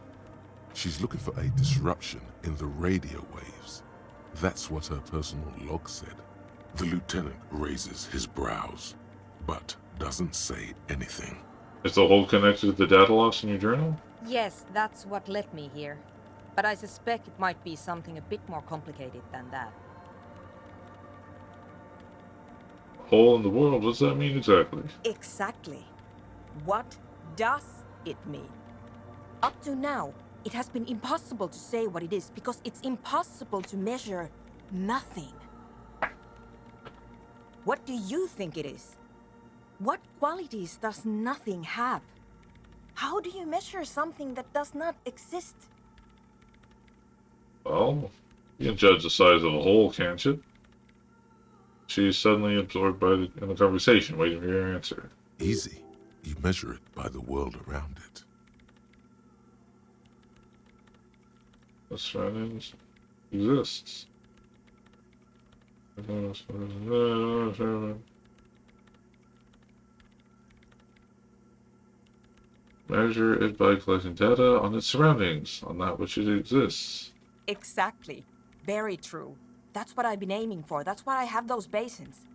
She's looking for a disruption in the radio waves. That's what her personal log said. The lieutenant raises his brows, but doesn't say anything. Is the hole connected to the data loss in your journal? Yes, that's what led me here. But I suspect it might be something a bit more complicated than that. Hole in the world? What does that mean exactly? Exactly. What does it mean? Up to now, it has been impossible to say what it is because it's impossible to measure nothing. What do you think it is? What qualities does nothing have? How do you measure something that does not exist? Well, you can judge the size of a hole, can't you? She's suddenly absorbed in the conversation, waiting for your answer. Easy. You measure it by the world around it. The surroundings exists. Measure it by collecting data on its surroundings, on that which it exists. Exactly. Very true. That's what I've been aiming for. That's why I have those basins.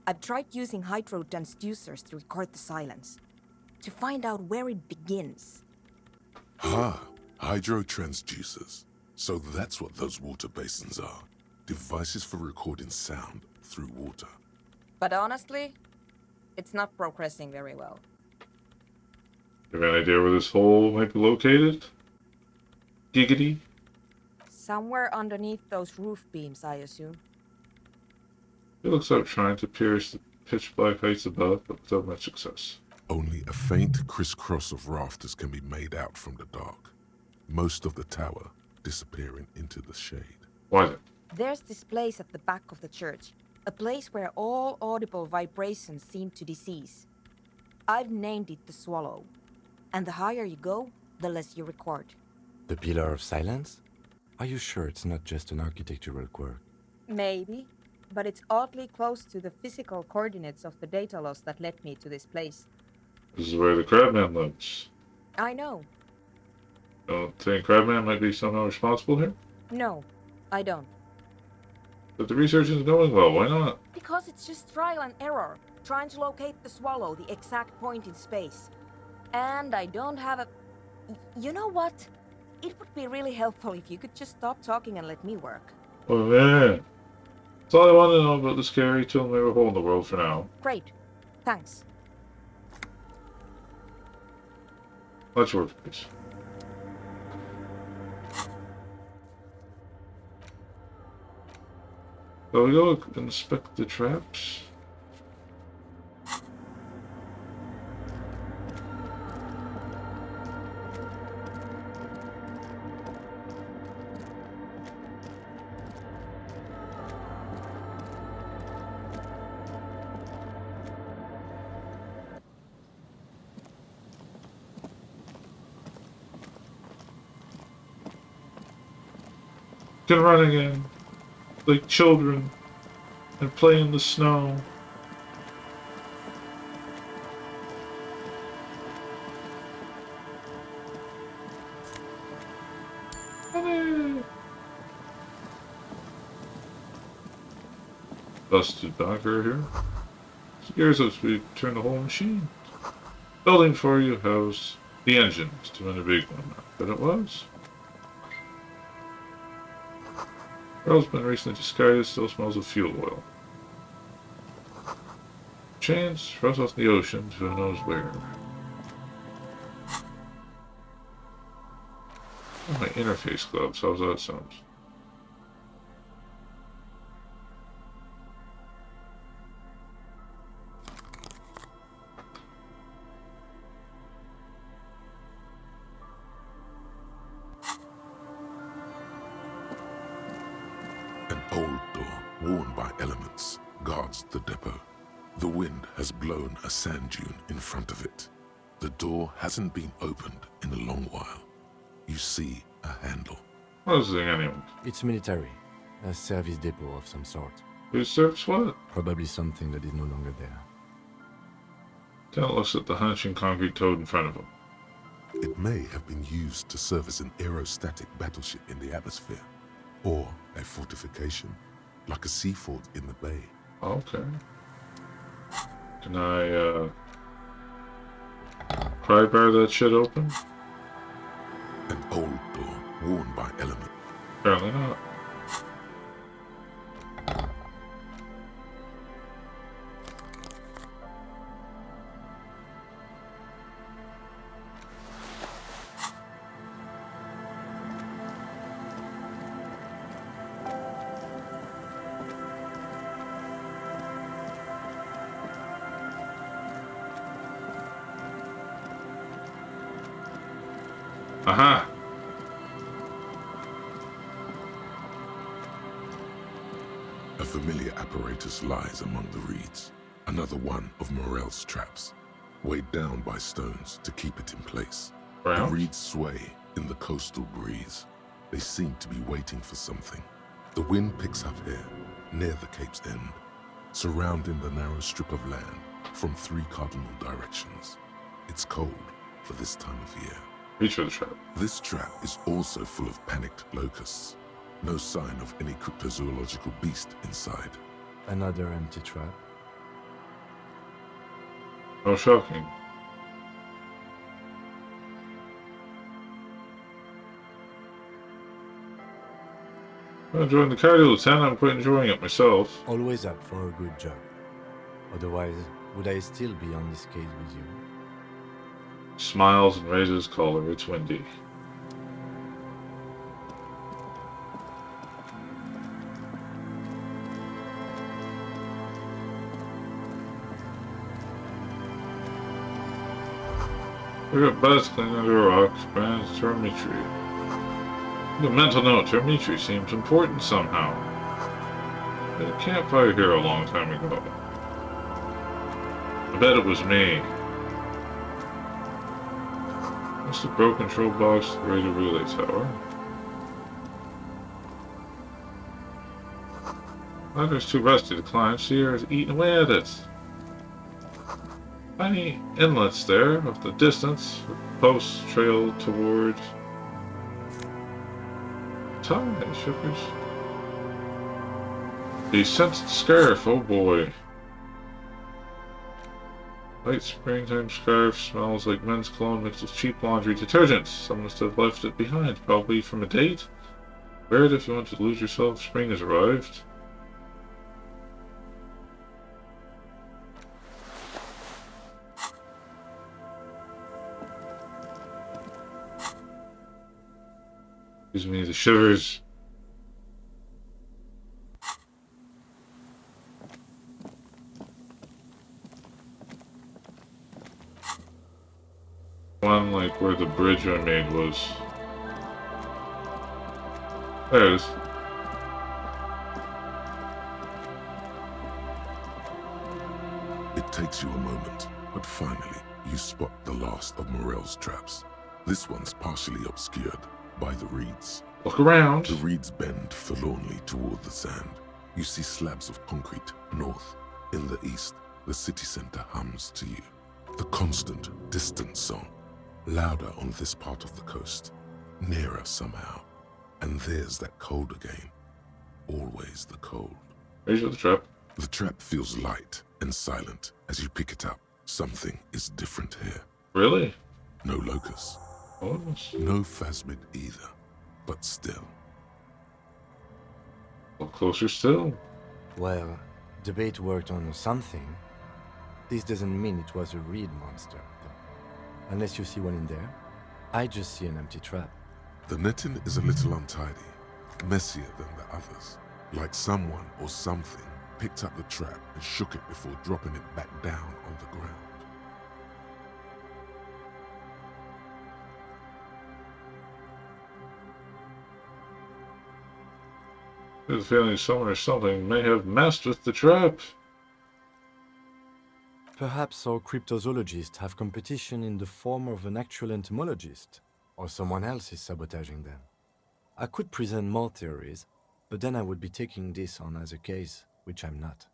I've tried using hydro transducers to record the silence, to find out where it begins. Hydro transducers. So that's what those water basins are. Devices for recording sound through water. But honestly, it's not progressing very well. You have any idea where this hole might be located? Giggity? Somewhere underneath those roof beams, I assume. He looks up, trying to pierce the pitch-black heights above, but without much success. Only a faint crisscross of rafters can be made out from the dark. Most of the tower disappearing into the shade. Why then? There's this place at the back of the church, a place where all audible vibrations seem to decease. I've named it the Swallow, and the higher you go, the less you record. The Pillar of Silence? Are you sure it's not just an architectural quirk? Maybe, but it's oddly close to the physical coordinates of the data loss that led me to this place. This is where the Crabman lives. I know. Don't think Crabman might be somehow responsible here? No, I don't. But the research isn't going well, why not? Because it's just trial and error, trying to locate the Swallow, the exact point in space. And I don't have a... You know what? It would be really helpful if you could just stop talking and let me work. Oh man. That's all I want to know about the scary two-layer hole in the world for now. Great. Thanks. Let's work, please. So we go inspect the traps. Can run again, like children, and play in the snow. Busted Docker here. Scares us we turn the whole machine. Building for you house the engines to win a big one. But it was. Girl's been recently discarded, still smells of fuel oil. Chance runs off the ocean to who knows where. Oh, my interface gloves, how's that sound? An old door, worn by elements, guards the depot. The wind has blown a sand dune in front of it. The door hasn't been opened in a long while. You see a handle. What is this thing anyway? It's military. A service depot of some sort. Who serves what? Probably something that is no longer there. Dent looks at the hunching concrete toad in front of him. It may have been used to service an aerostatic battleship in the atmosphere, or a fortification, like a sea fort in the bay. Okay. Can I, pry bar that shit open? An old door, worn by element. Apparently not. Aha! A familiar apparatus lies among the reeds. Another one of Morel's traps, weighed down by stones to keep it in place. The Round? reeds sway in the coastal breeze. They seem to be waiting for something. The wind picks up here, near the cape's end, surrounding the narrow strip of land from 3 cardinal directions. It's cold for this time of year. Reach for the trap. This trap is also full of panicked locusts. No sign of any cryptozoological beast inside. Another empty trap. How shocking. I'm enjoying the cardio, Lieutenant. I'm quite enjoying it myself. Always up for a good job. Otherwise, would I still be on this case with you? Smiles and raises his collar. It's windy. We got beds clinging under a rock, brands Termitry. The mental note, Termitry seems important somehow. There's a campfire here a long time ago. I bet it was me. What's the broken control box to the radio relay tower? Ladder's too rusty to climb. Sierra's eating away at it. Tiny inlets there of the distance. Posts trail toward tide shippers. The scented scarf, oh boy. Light springtime scarf smells like men's cologne mixed with cheap laundry detergent. Someone must have left it behind, probably from a date. Wear it if you want to lose yourself. Spring has arrived. Gives me the shivers. One like where the bridge I made was. There it is. It takes you a moment, but finally you spot the last of Morel's traps. This one's partially obscured by the reeds. Look around. The reeds bend forlornly toward the sand. You see slabs of concrete north. In the east, the city center hums to you. The constant, distant song. Louder on this part of the coast. Nearer somehow. And there's that cold again. Always the cold. Here's the trap. The trap feels light and silent as you pick it up. Something is different here. Really? No locust. Oh. No phasmid either. But still. Well, closer still. Well, the bait worked on something. This doesn't mean it was a reed monster, though. Unless you see one in there. I just see an empty trap. The netting is a little untidy. Messier than the others. Like someone or something picked up the trap and shook it before dropping it back down on the ground. There's a feeling someone or something may have messed with the trap. Perhaps our cryptozoologists have competition in the form of an actual entomologist, or someone else is sabotaging them. I could present more theories, but then I would be taking this on as a case, which I'm not.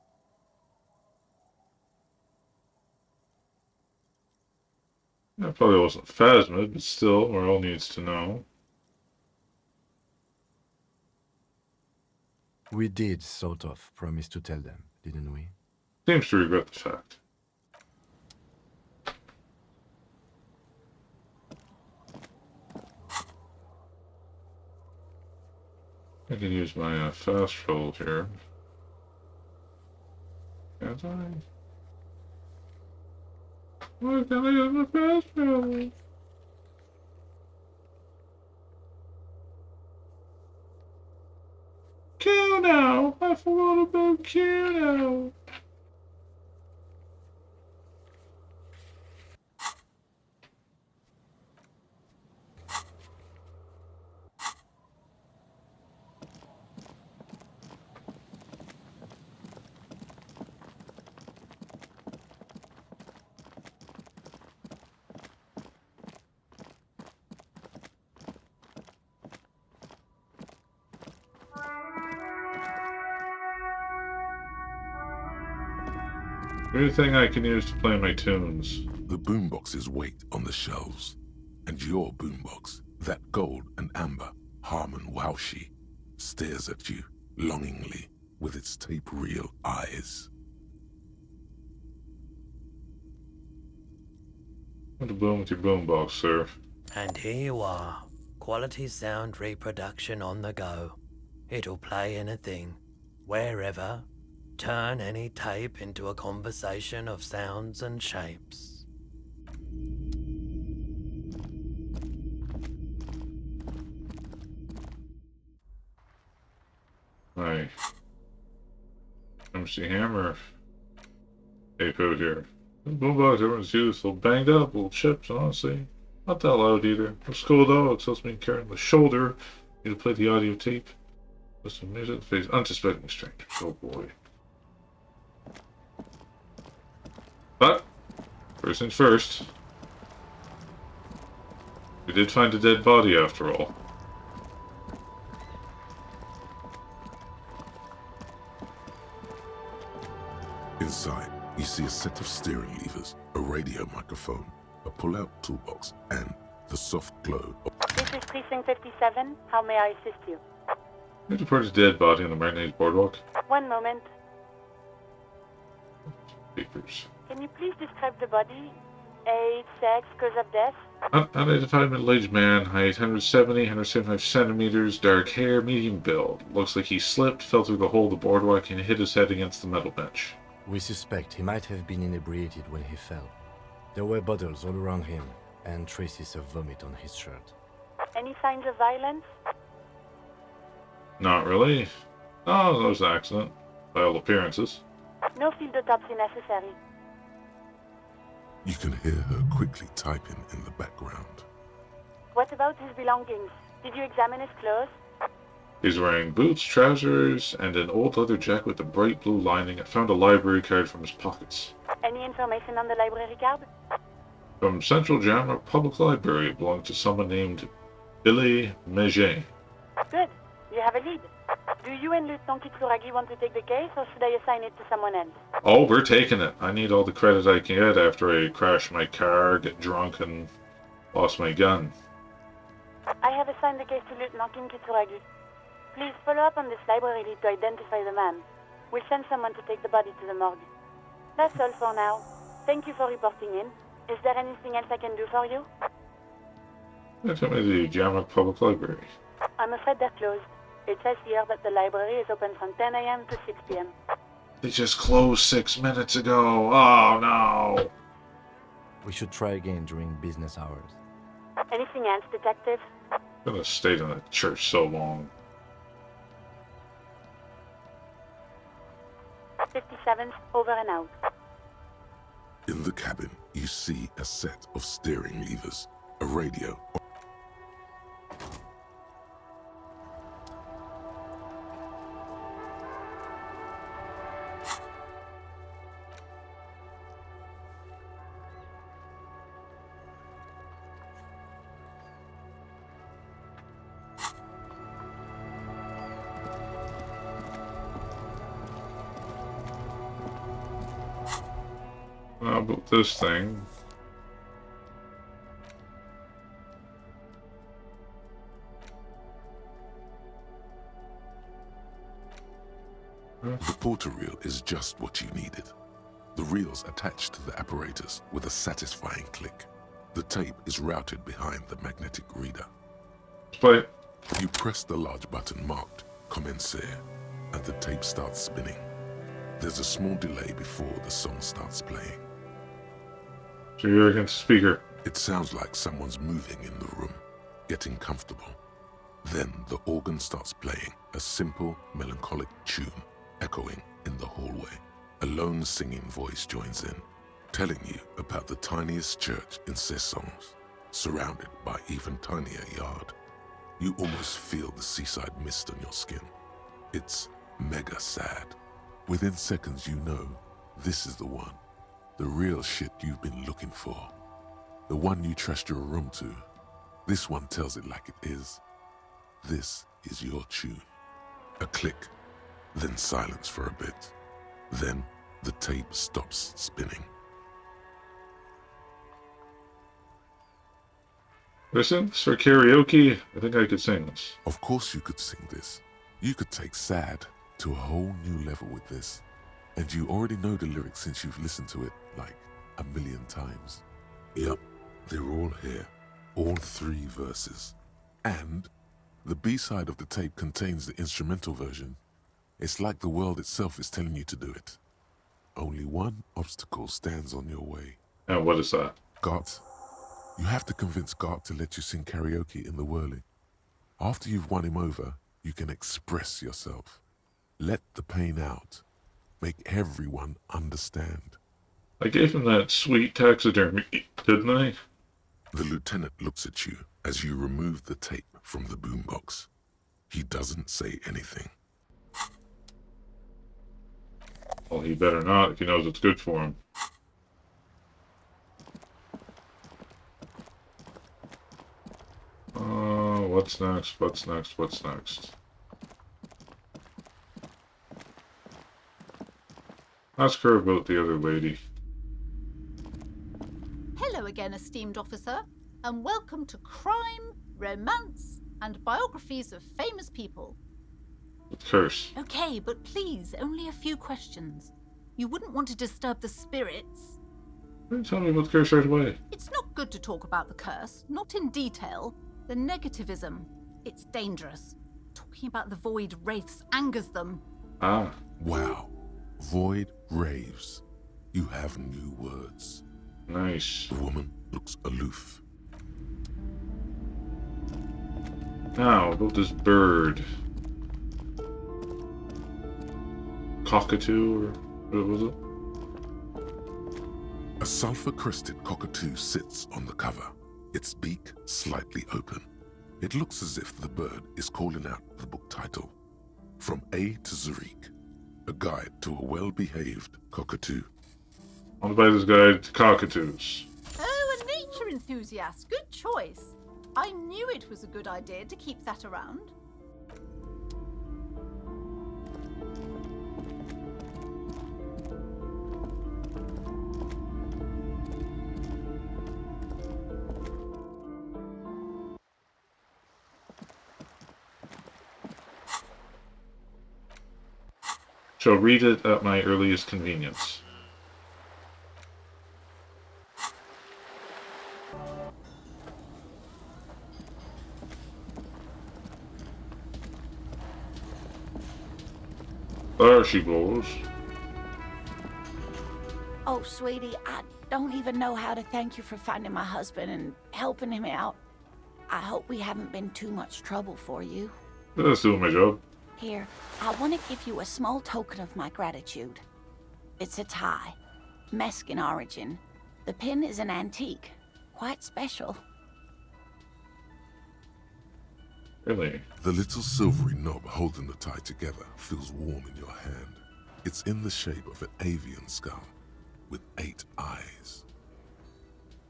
That probably wasn't phasmid, but still, Morel needs to know. We did, sort of, promise to tell them, didn't we? Seems to regret the fact. I can use my fast roll here. Can't I? Why can't I use my fast roll? Q now! I forgot about Q now! Anything I can use to play my tunes. The boomboxes wait on the shelves. And your boombox, that gold and amber Harmon Waushi, stares at you longingly with its tape reel eyes. What a boom with your boombox, sir. And here you are, quality sound reproduction on the go. It'll play anything, wherever. Turn any tape into a conversation of sounds and shapes. My MC Hammer tape out here. The boombox everyone's used, a little banged up, little chipped, honestly. Not that loud either. It's cool though, it tells me carrying the shoulder. Need to play the audio tape. Listen to music, face unsuspecting strangers. Oh boy. But, first things first. We did find a dead body after all. Inside, you see a set of steering levers, a radio microphone, a pull-out toolbox, and the soft glow of... This is Precinct 57. How may I assist you? We reported a dead body on the Marinades Boardwalk. One moment. Papers. Can you please describe the body? Age, sex, cause of death? Unidentified middle-aged man, height 170, 175 centimeters, dark hair, medium build. Looks like he slipped, fell through the hole of the boardwalk, and hit his head against the metal bench. We suspect he might have been inebriated when he fell. There were bottles all around him, and traces of vomit on his shirt. Any signs of violence? Not really. Oh, that was an accident, by all appearances. No field autopsy necessary. You can hear her quickly typing in the background. What about his belongings? Did you examine his clothes? He's wearing boots, trousers, and an old leather jacket with a bright blue lining. I found a library card from his pockets. Any information on the library card? From Central Jamrock Public Library. It belonged to someone named Billy Meget. Good. You have a lead. Do you and Lieutenant Kitsuragi want to take the case, or should I assign it to someone else? Oh, we're taking it. I need all the credit I can get after I crash my car, get drunk, and lost my gun. I have assigned the case to Lieutenant Kitsuragi. Please follow up on this library lead to identify the man. We'll send someone to take the body to the morgue. That's all for now. Thank you for reporting in. Is there anything else I can do for you? Tell me the Jamrock Public Library. I'm afraid they're closed. It says here that the library is open from 10 a.m. to 6 p.m. They just closed 6 minutes ago. Oh, no. We should try again during business hours. Anything else, Detective? I'm gonna stay in that church so long. 57th, over and out. In the cabin, you see a set of steering levers, a radio. How about this thing? The porter reel is just what you needed. The reel's attached to the apparatus with a satisfying click. The tape is routed behind the magnetic reader. Let's play it. You press the large button marked Commencer, and the tape starts spinning. There's a small delay before the song starts playing. So you're against the speaker. It sounds like someone's moving in the room, getting comfortable. Then the organ starts playing a simple, melancholic tune, echoing in the hallway. A lone singing voice joins in, telling you about the tiniest church in Cessons, surrounded by even tinier yard. You almost feel the seaside mist on your skin. It's mega sad. Within seconds you know this is the one. The real shit you've been looking for. The one you trust your room to. This one tells it like it is. This is your tune. A click, then silence for a bit. Then the tape stops spinning. Listen, for karaoke, I think I could sing this. Of course you could sing this. You could take sad to a whole new level with this. And you already know the lyrics since you've listened to it like 1,000,000 times. Yup, they're all here. All 3 verses. And the B-side of the tape contains the instrumental version. It's like the world itself is telling you to do it. Only one obstacle stands on your way. And what is that? Gart. You have to convince Gart to let you sing karaoke in the Whirling. After you've won him over, you can express yourself. Let the pain out. Make everyone understand. I gave him that sweet taxidermy, didn't I? The lieutenant looks at you as you remove the tape from the boombox. He doesn't say anything. Well, he better not if he knows it's good for him. What's next? What's next? What's next? Ask her about the other lady. Hello again, esteemed officer, and welcome to Crime, Romance, and Biographies of Famous People. Curse. Okay, but please, only a few questions. You wouldn't want to disturb the spirits. Why didn't you tell me about the curse right away? It's not good to talk about the curse, not in detail. The negativism, it's dangerous. Talking about the void wraiths angers them. Ah. Wow. Void raves. You have new words. Nice. The woman looks aloof. Now, about this bird. Cockatoo, or what was it? A sulfur-crested cockatoo sits on the cover, its beak slightly open. It looks as if the bird is calling out the book title, From A to Zurich, a guide to a well-behaved cockatoo. I want to buy this guide to cockatoos. Oh, a nature enthusiast. Good choice. I knew it was a good idea to keep that around. Shall read it at my earliest convenience. There she goes. Oh, sweetie, I don't even know how to thank you for finding my husband and helping him out. I hope we haven't been too much trouble for you. That's doing my job. Here, I want to give you a small token of my gratitude. It's a tie, Mexican origin. The pin is an antique, quite special. Really? The little silvery knob holding the tie together feels warm in your hand. It's in the shape of an avian skull with 8 eyes.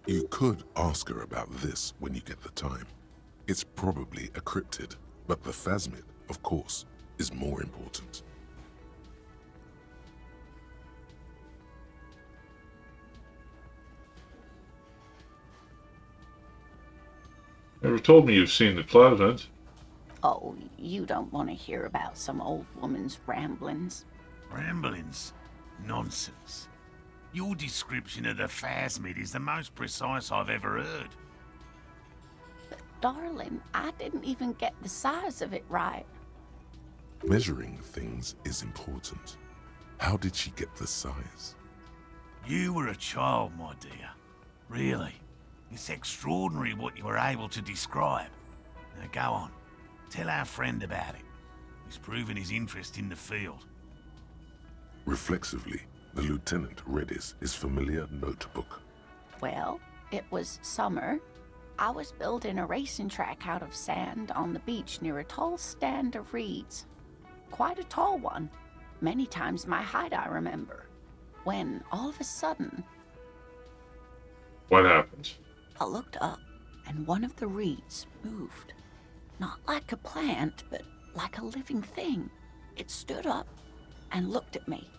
You could ask her about this when you get the time. It's probably a cryptid, but the phasmid, of course, is more important. Never told me you've seen the plasmid. Oh, you don't want to hear about some old woman's ramblings. Ramblings? Nonsense. Your description of the phasmid is the most precise I've ever heard. But darling, I didn't even get the size of it right. Measuring things is important. How did she get the size? You were a child, my dear. Really. It's extraordinary what you were able to describe. Now go on. Tell our friend about it. He's proven his interest in the field. Reflexively, the lieutenant read his familiar notebook. Well, it was summer. I was building a racing track out of sand on the beach near a tall stand of reeds. Quite a tall one. Many times my height, I remember. When, all of a sudden... What happened? I looked up, and one of the reeds moved. Not like a plant, but like a living thing. It stood up and looked at me.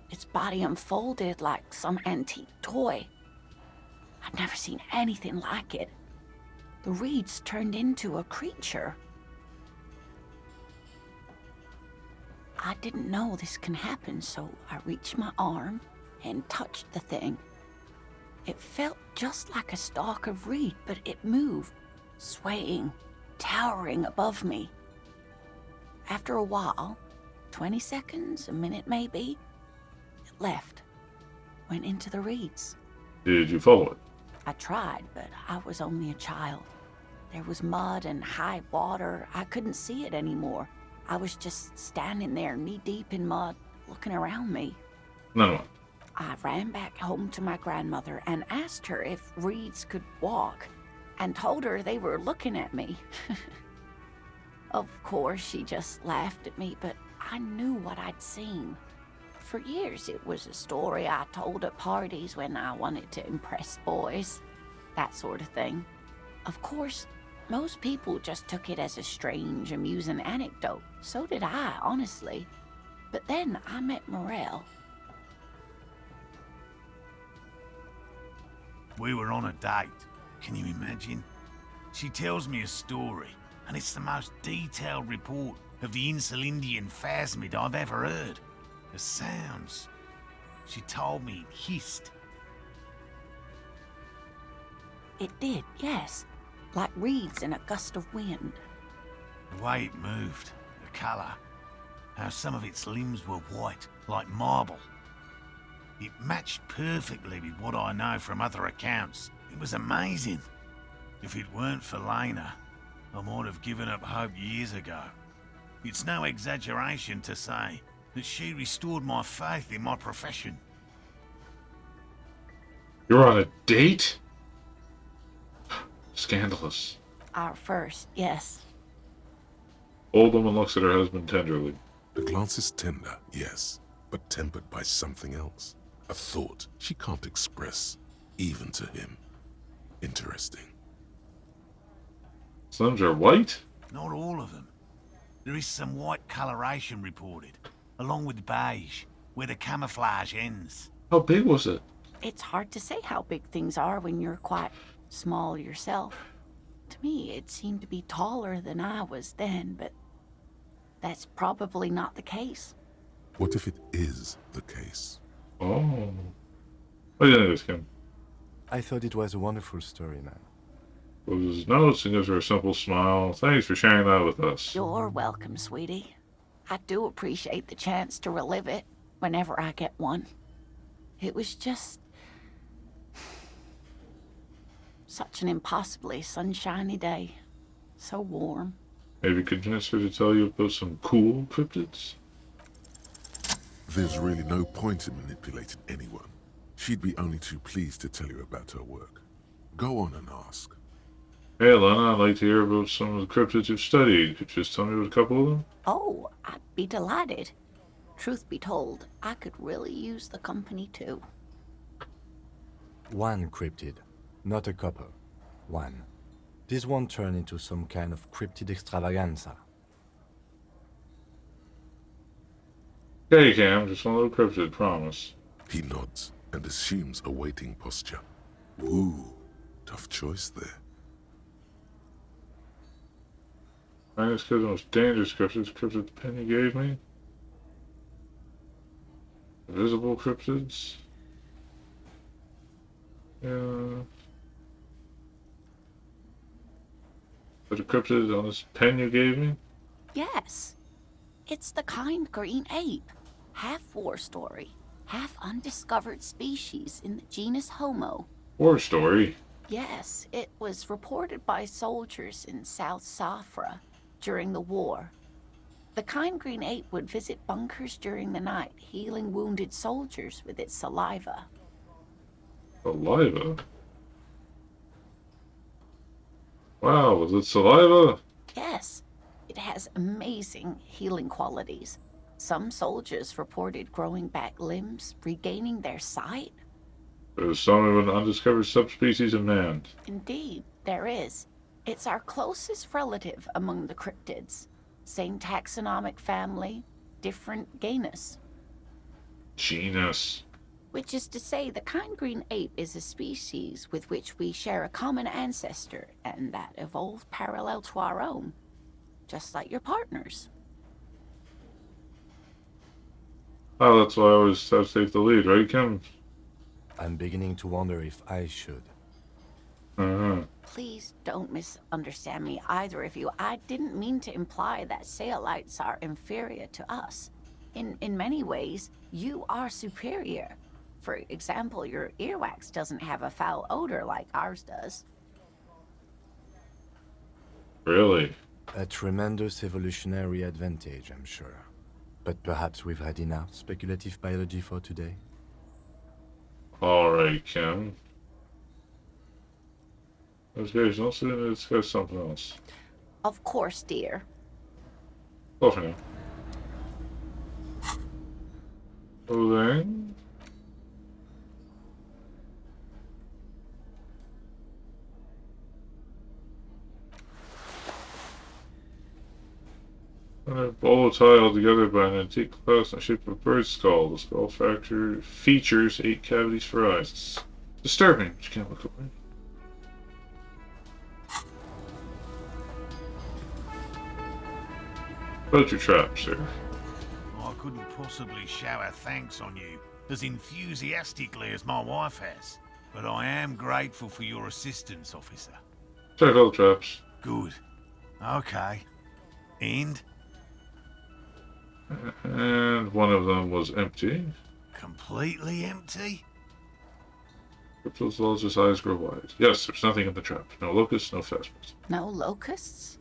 Its body unfolded like some antique toy. I'd never seen anything like it. The reeds turned into a creature. I didn't know this can happen, so I reached my arm and touched the thing. It felt just like a stalk of reed, but it moved, swaying, towering above me. After a while, 20 seconds, a minute maybe, it left, went into the reeds. Did you follow it? I tried, but I was only a child. There was mud and high water. I couldn't see it anymore. I was just standing there knee-deep in mud, looking around me. No. I ran back home to my grandmother and asked her if reeds could walk, and told her they were looking at me. Of course, she just laughed at me, but I knew what I'd seen. For years, it was a story I told at parties when I wanted to impress boys. That sort of thing. Of course, most people just took it as a strange, amusing anecdote. So did I, honestly. But then I met Morel. We were on a date. Can you imagine? She tells me a story, and it's the most detailed report of the Insulindian phasmid I've ever heard. The sounds. She told me it hissed. It did, yes. Like reeds in a gust of wind. The way it moved, the colour, how some of its limbs were white, like marble. It matched perfectly with what I know from other accounts. It was amazing. If it weren't for Lena, I might have given up hope years ago. It's no exaggeration to say that she restored my faith in my profession. You're on a date? Scandalous. Our first, yes. Old woman looks at her husband tenderly. The glance is tender, yes, but tempered by something else. A thought she can't express, even to him. Interesting. Slims are white? Not all of them. There is some white coloration reported, along with beige, where the camouflage ends. How big was it? It's hard to say how big things are when you're quite small yourself. To me, it seemed to be taller than I was then, but that's probably not the case. What if it is the case? Oh. What do you think of this, Kim? I thought it was a wonderful story, man. Closes his notes and gives her a simple smile. Thanks for sharing that with us. You're welcome, sweetie. I do appreciate the chance to relive it whenever I get one. It was just such an impossibly sunshiny day. So warm. Maybe convince her to tell you about some cool cryptids? There's really no point in manipulating anyone. She'd be only too pleased to tell you about her work. Go on and ask. Hey, Lena, I'd like to hear about some of the cryptids you've studied. Could you just tell me about a couple of them? Oh, I'd be delighted. Truth be told, I could really use the company too. One cryptid, not a couple. One. This won't turn into some kind of cryptid extravaganza. Okay, Cam, just one little cryptid, promise. He nods and assumes a waiting posture. Ooh, tough choice there. Minus because the most dangerous cryptids Penny gave me. Invisible cryptids. Yeah. But the cryptid on this pen you gave me? Yes. It's the kind green ape. Half war story, half undiscovered species in the genus Homo. War story? Yes, it was reported by soldiers in South Safra during the war. The kind green ape would visit bunkers during the night, healing wounded soldiers with its saliva. Saliva? Wow, was it saliva? Yes, it has amazing healing qualities. Some soldiers reported growing back limbs, regaining their sight. There's some of an undiscovered subspecies of man. Indeed, there is. It's our closest relative among the cryptids. Same taxonomic family, different genus. Genus. Which is to say, the kind green ape is a species with which we share a common ancestor, and that evolved parallel to our own. Just like your partners. Oh, that's why I always have to take the lead, right, Kim? I'm beginning to wonder if I should. Please don't misunderstand me, either of you. I didn't mean to imply that Saolites are inferior to us. In many ways, you are superior. For example, your earwax doesn't have a foul odor like ours does. Really? A tremendous evolutionary advantage, I'm sure. But perhaps we've had enough speculative biology for today. Alright, Kim. Those guys don't sit to discuss something else. Of course, dear. Go for now. Clothing. A bow tie all together by an antique clasp and shaped of a bird's skull. The skull factor features 8 cavities for eyes. It's disturbing, but you can't look away. About your trap, sir. I couldn't possibly shower thanks on you as enthusiastically as my wife has, but I am grateful for your assistance, officer. Check all the traps. Good. Okay. And? And one of them was empty. Completely empty? Cryptozoologist's eyes grow wide. Yes, there's nothing in the trap. No locusts, no phasmids. No locusts?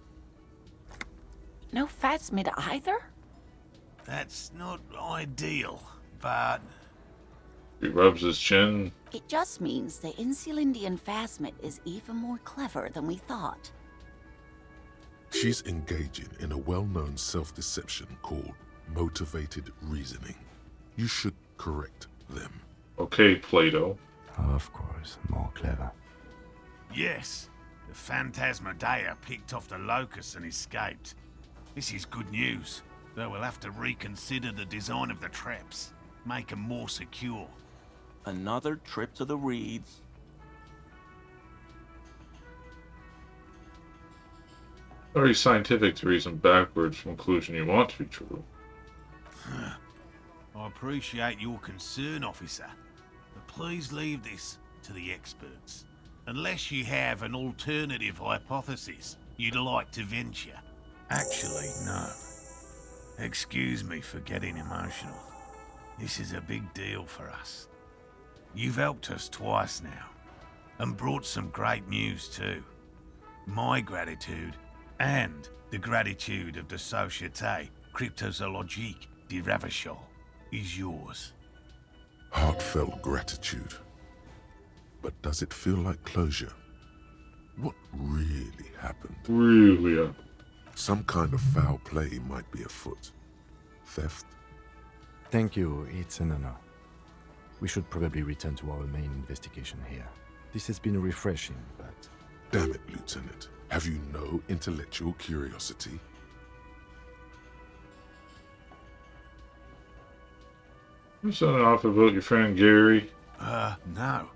No phasmid either? That's not ideal, but... He rubs his chin. It just means the Insulindian phasmid is even more clever than we thought. She's engaging in a well-known self-deception called motivated reasoning. You should correct them. Okay, Plato. Of course, more clever. Yes, the Phantasmadeia picked off the locusts and escaped. This is good news, though we'll have to reconsider the design of the traps, make them more secure. Another trip to the reeds. Very scientific to reason backwards from conclusion you want to be true. I appreciate your concern, officer, but please leave this to the experts. Unless you have an alternative hypothesis you'd like to venture. Actually, no. Excuse me for getting emotional. This is a big deal for us. You've helped us twice now, and brought some great news too. My gratitude, and the gratitude of the Société Cryptozoologique de Ravachol, is yours. Heartfelt gratitude. But does it feel like closure? What really happened? Really happened. Some kind of foul play might be afoot. Theft? Thank you, it's an honor. We should probably return to our main investigation here. This has been refreshing, but... Damn it, Lieutenant. Have you no intellectual curiosity? You sounded off about your friend Gary. No.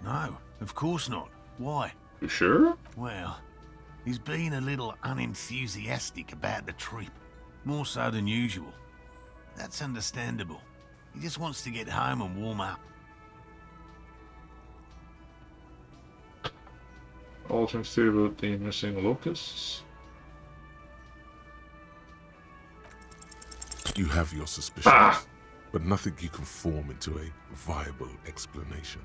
No, of course not. Why? You sure? Well, he's been a little unenthusiastic about the trip. More so than usual. That's understandable. He just wants to get home and warm up. Alternate theory about the missing locusts. You have your suspicions, but nothing you can form into a viable explanation.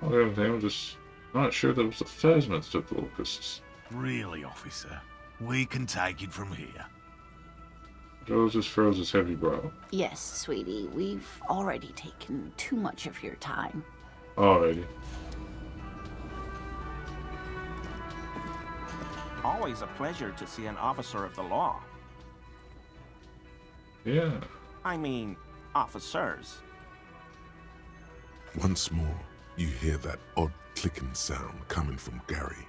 I'm just not sure that it was the phasmids that took the locusts. Really, officer? We can take it from here. Joe just froze his heavy brow. Yes, sweetie, we've already taken too much of your time. Alrighty. Always a pleasure to see an officer of the law. Yeah. I mean, officers. Once more, you hear that odd clicking sound coming from Gary.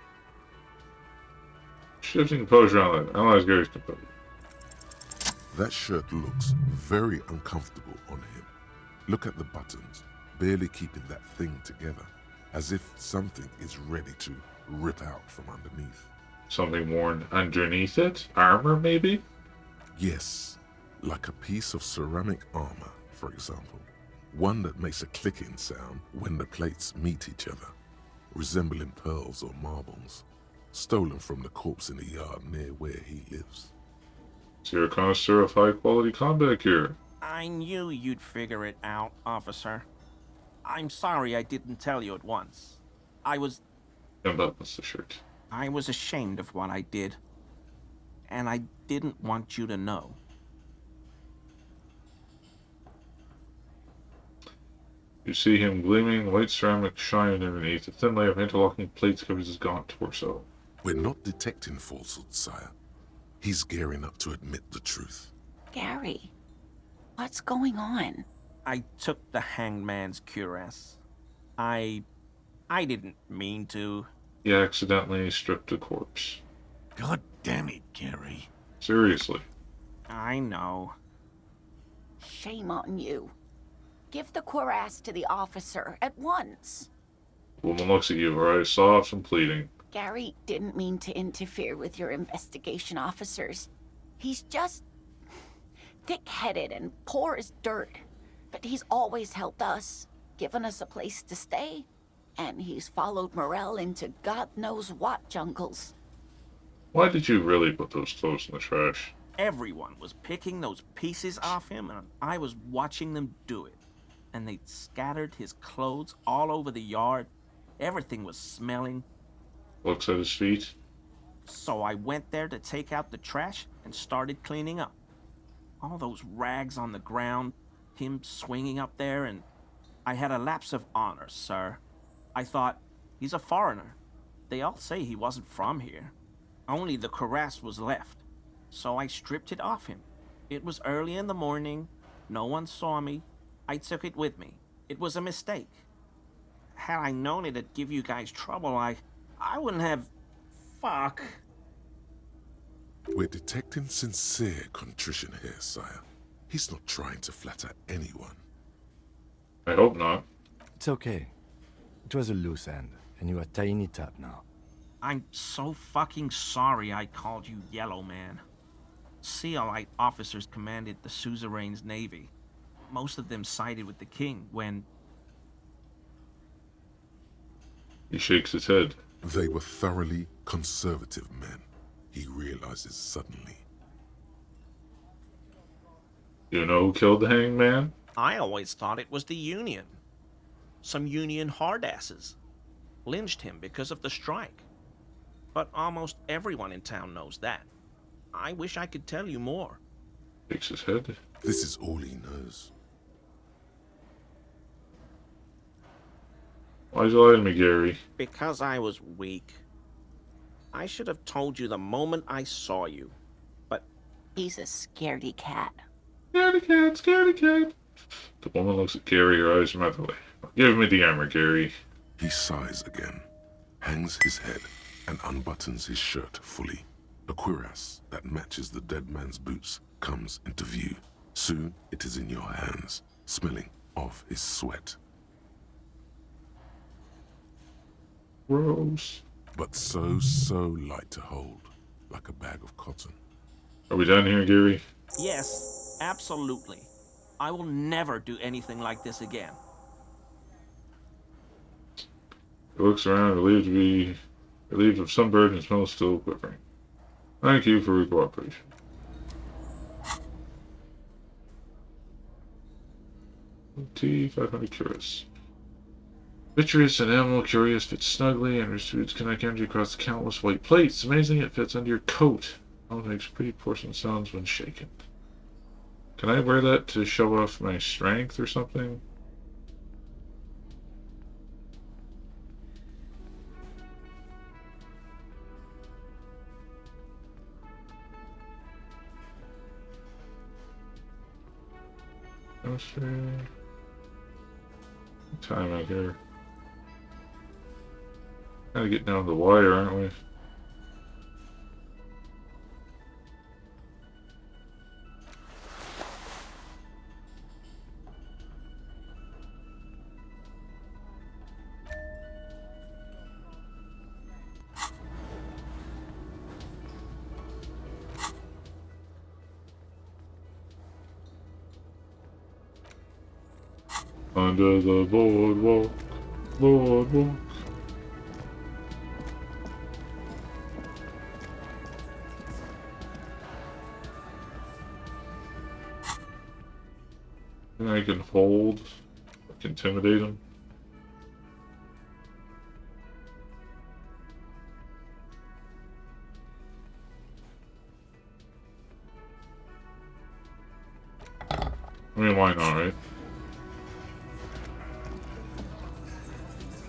Shifting composure on that. Analyze Gary's composure. That shirt looks very uncomfortable on him. Look at the buttons, barely keeping that thing together, as if something is ready to rip out from underneath. Something worn underneath it? Armor, maybe? Yes, like a piece of ceramic armor, for example. One that makes a clicking sound when the plates meet each other, resembling pearls or marbles, stolen from the corpse in the yard near where he lives. So you're a connoisseur of high-quality combat gear. I knew you'd figure it out, officer. I'm sorry I didn't tell you at once. I was That's the shirt. I was ashamed of what I did. And I didn't want you to know. You see him gleaming, white ceramic shining underneath. A thin layer of interlocking plates covers his gaunt torso. We're not detecting falsehoods, sire. He's gearing up to admit the truth. Gary, what's going on? I took the hangman's cuirass. I didn't mean to. He accidentally stripped a corpse. God damn it, Gary. Seriously. I know. Shame on you. Give the cuirass to the officer at once. The woman looks at you, her eyes soft and pleading. Gary didn't mean to interfere with your investigation officers. He's just thick-headed and poor as dirt. But he's always helped us, given us a place to stay. And he's followed Morel into God knows what jungles. Why did you really put those clothes in the trash? Everyone was picking those pieces off him, and I was watching them do it. And they'd scattered his clothes all over the yard. Everything was smelling. Looks at his feet. So I went there to take out the trash and started cleaning up. All those rags on the ground, him swinging up there, and I had a lapse of honor, sir. I thought, he's a foreigner. They all say he wasn't from here. Only the cuirass was left. So I stripped it off him. It was early in the morning. No one saw me. I took it with me. It was a mistake. Had I known it'd give you guys trouble, I wouldn't have... Fuck. We're detecting sincere contrition here, sire. He's not trying to flatter anyone. I hope not. It's okay. It was a loose end, and you are tying it up now. I'm so fucking sorry I called you Yellow Man. Sealite officers commanded the suzerain's navy. Most of them sided with the king when... He shakes his head. They were thoroughly conservative men, he realizes suddenly. You know who killed the hangman? I always thought it was the Union. Some Union hardasses. Lynched him because of the strike. But almost everyone in town knows that. I wish I could tell you more. Shakes his head. This is all he knows. Why'd you lie to me, Gary? Because I was weak. I should have told you the moment I saw you. But... He's a scaredy cat. Scaredy cat, scaredy cat. The woman looks at Gary, her eyes melt away. Give me the armor, Gary. He sighs again, hangs his head, and unbuttons his shirt fully. A cuirass that matches the dead man's boots comes into view. Soon it is in your hands, smelling of his sweat. Gross. But so light to hold, like a bag of cotton. Are we done here, Gary? yes, absolutely. I will never do anything like this again. He looks around, relieved of some burden, and smells still quivering. Thank you for your cooperation. T 500 Curious. Vitreous and animal curious fits snugly and restores kinetic energy across the countless white plates. Amazing, it fits under your coat. It makes pretty porcelain sounds when shaken. Can I wear that to show off my strength or something? What time out here? Gotta get down the wire, aren't we? Under the boardwalk, boardwalk. And I can hold, like intimidate him. I mean, why not, right?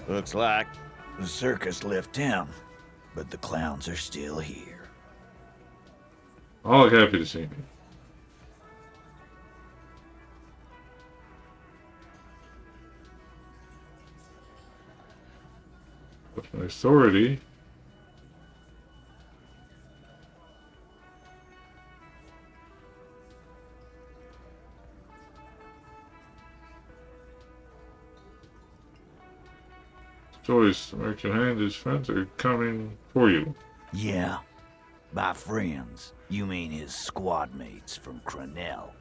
Looks like the circus left town, but the clowns are still here. All happy to see me. With my authority, Joyce, American Hand, his friends are coming for you. Yeah. By friends, you mean his squad mates from Cronell.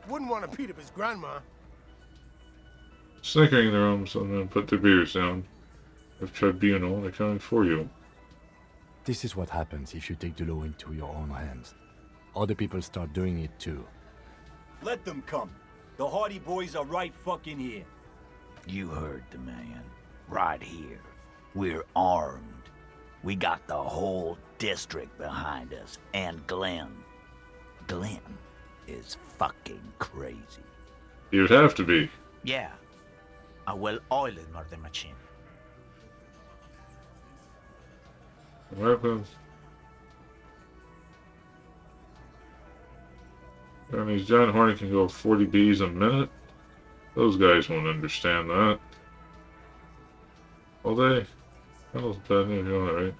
Wouldn't want to beat up his grandma. Snickering in their rooms and then put their beers down. Of tribunal, they're coming for you. This is what happens if you take the law into your own hands. Other people start doing it too. Let them come. The Hardy Boys are right fucking here. You heard the man. Right here. We're armed. We got the whole district behind us. And Glenn. Glenn is fucking crazy. You'd have to be. Yeah. A well-oiled murder machine. Weapons. And these giant horny can go 40 bees a minute? Those guys won't understand that. All day. That was bad news, you know that, right?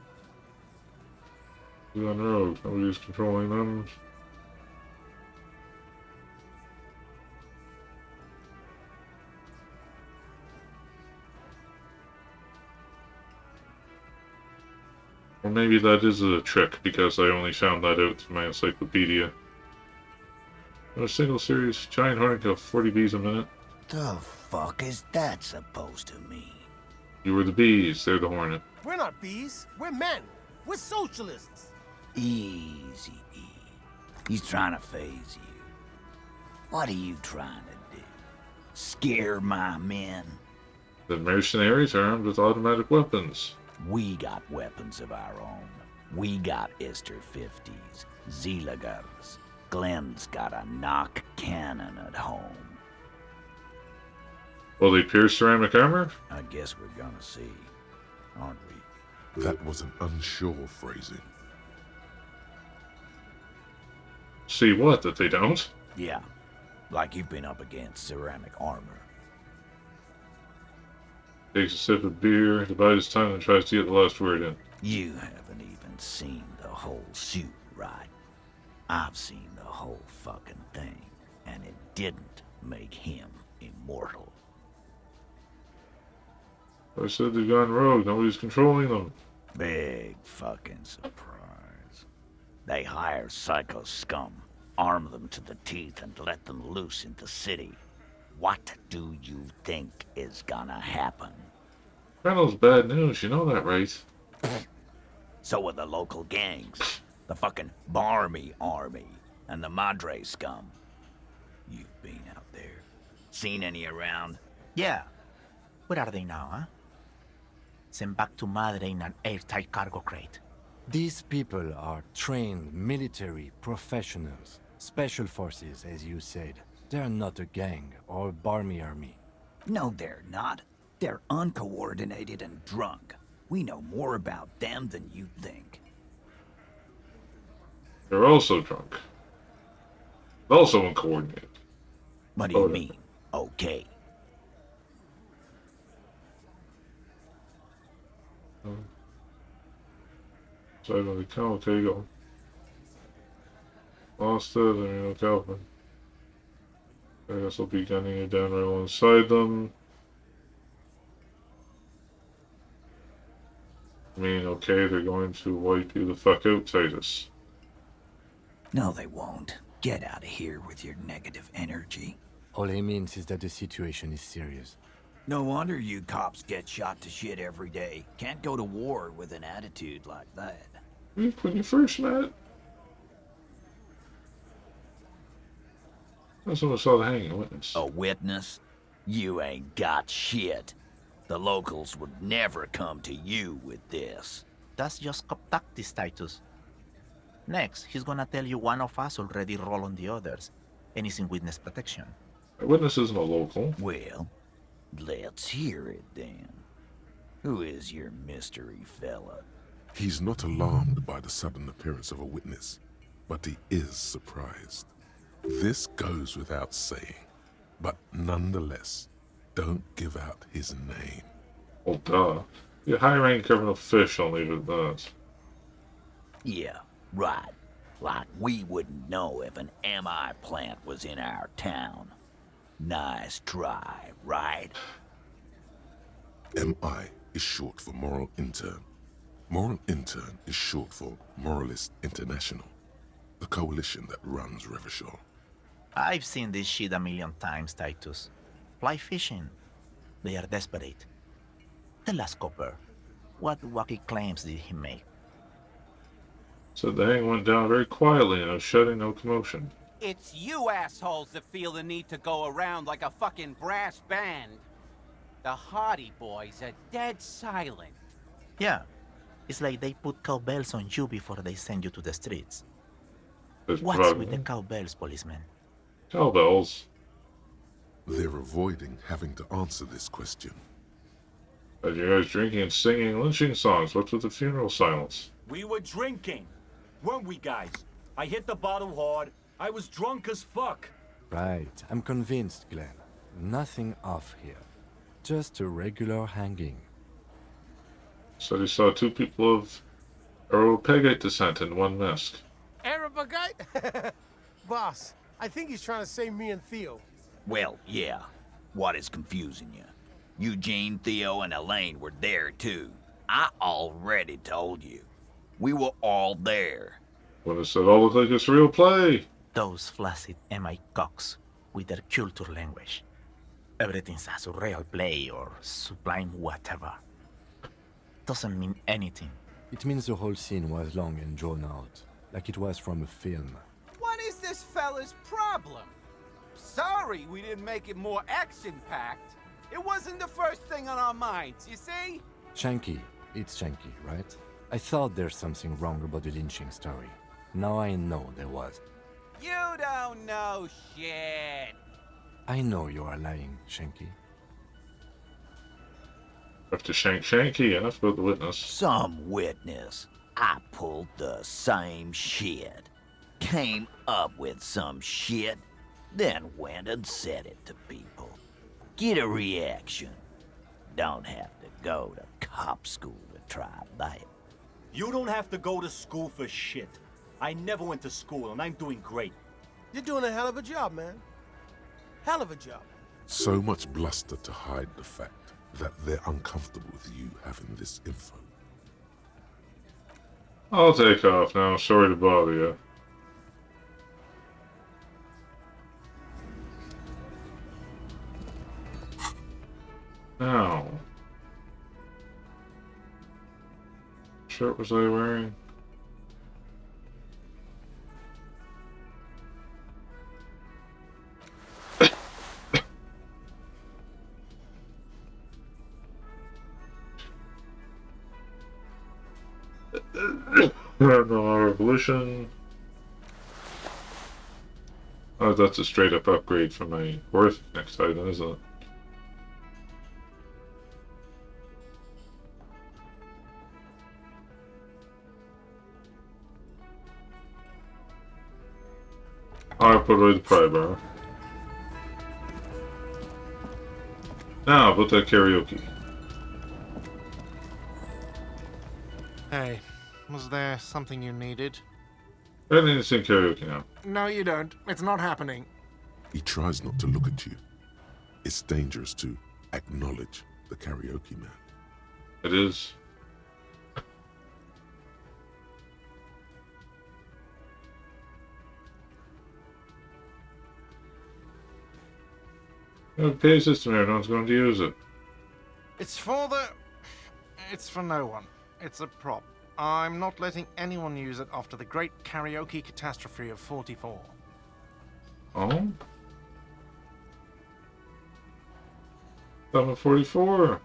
Who's on road? Nobody's controlling them. Or maybe that is a trick, because I only found that out through my encyclopedia. In a single series, giant hornet kill 40 bees a minute. The fuck is that supposed to mean? You were the bees, they're the hornet. We're not bees. We're men. We're socialists. Easy, E. He's trying to phase you. What are you trying to do? Scare my men? The mercenaries are armed with automatic weapons. We got weapons of our own. We got Ister 50s, Zeelagers. Glenn's got a knock cannon at home. Will they pierce ceramic armor? I guess we're gonna see, aren't we? That was an unsure phrasing. See what, that they don't? Yeah, like you've been up against ceramic armor. Takes a sip of beer, divides his tongue, and tries to get the last word in. You haven't even seen the whole suit, right? I've seen the whole fucking thing, and it didn't make him immortal. I said they've gone rogue, nobody's controlling them. Big fucking surprise. They hire psycho scum, arm them to the teeth, and let them loose in the city. What do you think is gonna happen? Colonel's bad news, you know that, right? So are the local gangs. The fucking Barmy Army and the Madre scum. You've been out there. Seen any around? Yeah. Where are they now, huh? Sent back to Madre in an airtight cargo crate. These people are trained military professionals. Special forces, as you said. They're not a gang or a Barmy army. No, they're not. They're uncoordinated and drunk. We know more about them than you think. They're also drunk. Also uncoordinated. What do you mean, okay? So I'm like, oh, okay, go. Lost it, I mean, okay, open. I guess I'll be gunning it down right alongside them. I mean, okay, they're going to wipe you the fuck out, Titus. No, they won't. Get out of here with your negative energy. All he means is that the situation is serious. No wonder you cops get shot to shit every day. Can't go to war with an attitude like that. When you first met, that's when I saw the hanging witness. A witness? You ain't got shit. The locals would never come to you with this. That's just contactis, Titus. Next, he's gonna tell you one of us already roll on the others, and he's in witness protection. A witness isn't a local. Well, let's hear it then. Who is your mystery fella? He's not alarmed by the sudden appearance of a witness. but he is surprised. This goes without saying, but nonetheless, don't give out his name. Well, duh. You're a high-ranking government official, leave it at that. Yeah, right. Like we wouldn't know if an MI plant was in our town. Nice try, right? MI is short for Moral Intern. Moral Intern is short for Moralist International, the coalition that runs Revachol. I've seen this shit a million times, Titus. Fly fishing. They are desperate. Tell us, Copper, what wacky claims did he make? So the hang went down very quietly and no shedding, no commotion. It's you assholes that feel the need to go around like a fucking brass band. The Hardy Boys are dead silent. Yeah, it's like they put cowbells on you before they send you to the streets. What's with the cowbells, policeman? Cowbells? They're avoiding having to answer this question. And you guys drinking and singing lynching songs. What's with the funeral silence? We were drinking, weren't we, guys? I hit the bottle hard. I was drunk as fuck. Right, I'm convinced, Glenn. Nothing off here. Just a regular hanging. So you saw two people of Europegate descent in one mask. Arabagite? Boss, I think he's trying to say me and Theo. Well, yeah. What is confusing you? Eugene, Theo, and Elaine were there, too. I already told you. We were all there. Well, does it all look like it's real play? Those flaccid MI cocks with their culture language. Everything's a surreal play or sublime whatever. Doesn't mean anything. It means the whole scene was long and drawn out, like it was from a film. What is this fella's problem? Sorry we didn't make it more action-packed. It wasn't the first thing on our minds, you see? Shanky. It's Shanky, right? I thought there's something wrong about the lynching story. Now I know there was. You don't know shit. I know you are lying, Shanky. Have to shank Shanky, enough about the witness. Some witness. I pulled the same shit. Came up with some shit, then went and said it to people. Get a reaction. Don't have to go to cop school to try that. You don't have to go to school for shit. I never went to school, and I'm doing great. You're doing a hell of a job, man. Hell of a job. So much bluster to hide the fact that they're uncomfortable with you having this info. I'll take off now. Sorry to bother you. Now. Shirt was I wearing? No revolution. Oh, that's a straight up upgrade for my worth next item, isn't it? I put away the pry bar. Now, about that karaoke. Hey, was there something you needed? I need to sing karaoke now. No, you don't. It's not happening. He tries not to look at you. It's dangerous to acknowledge the karaoke man. It is. No pay system here, no one's going to use it. It's for the... It's for no one. It's a prop. I'm not letting anyone use it after the great karaoke catastrophe of 44. Oh? Summer 44.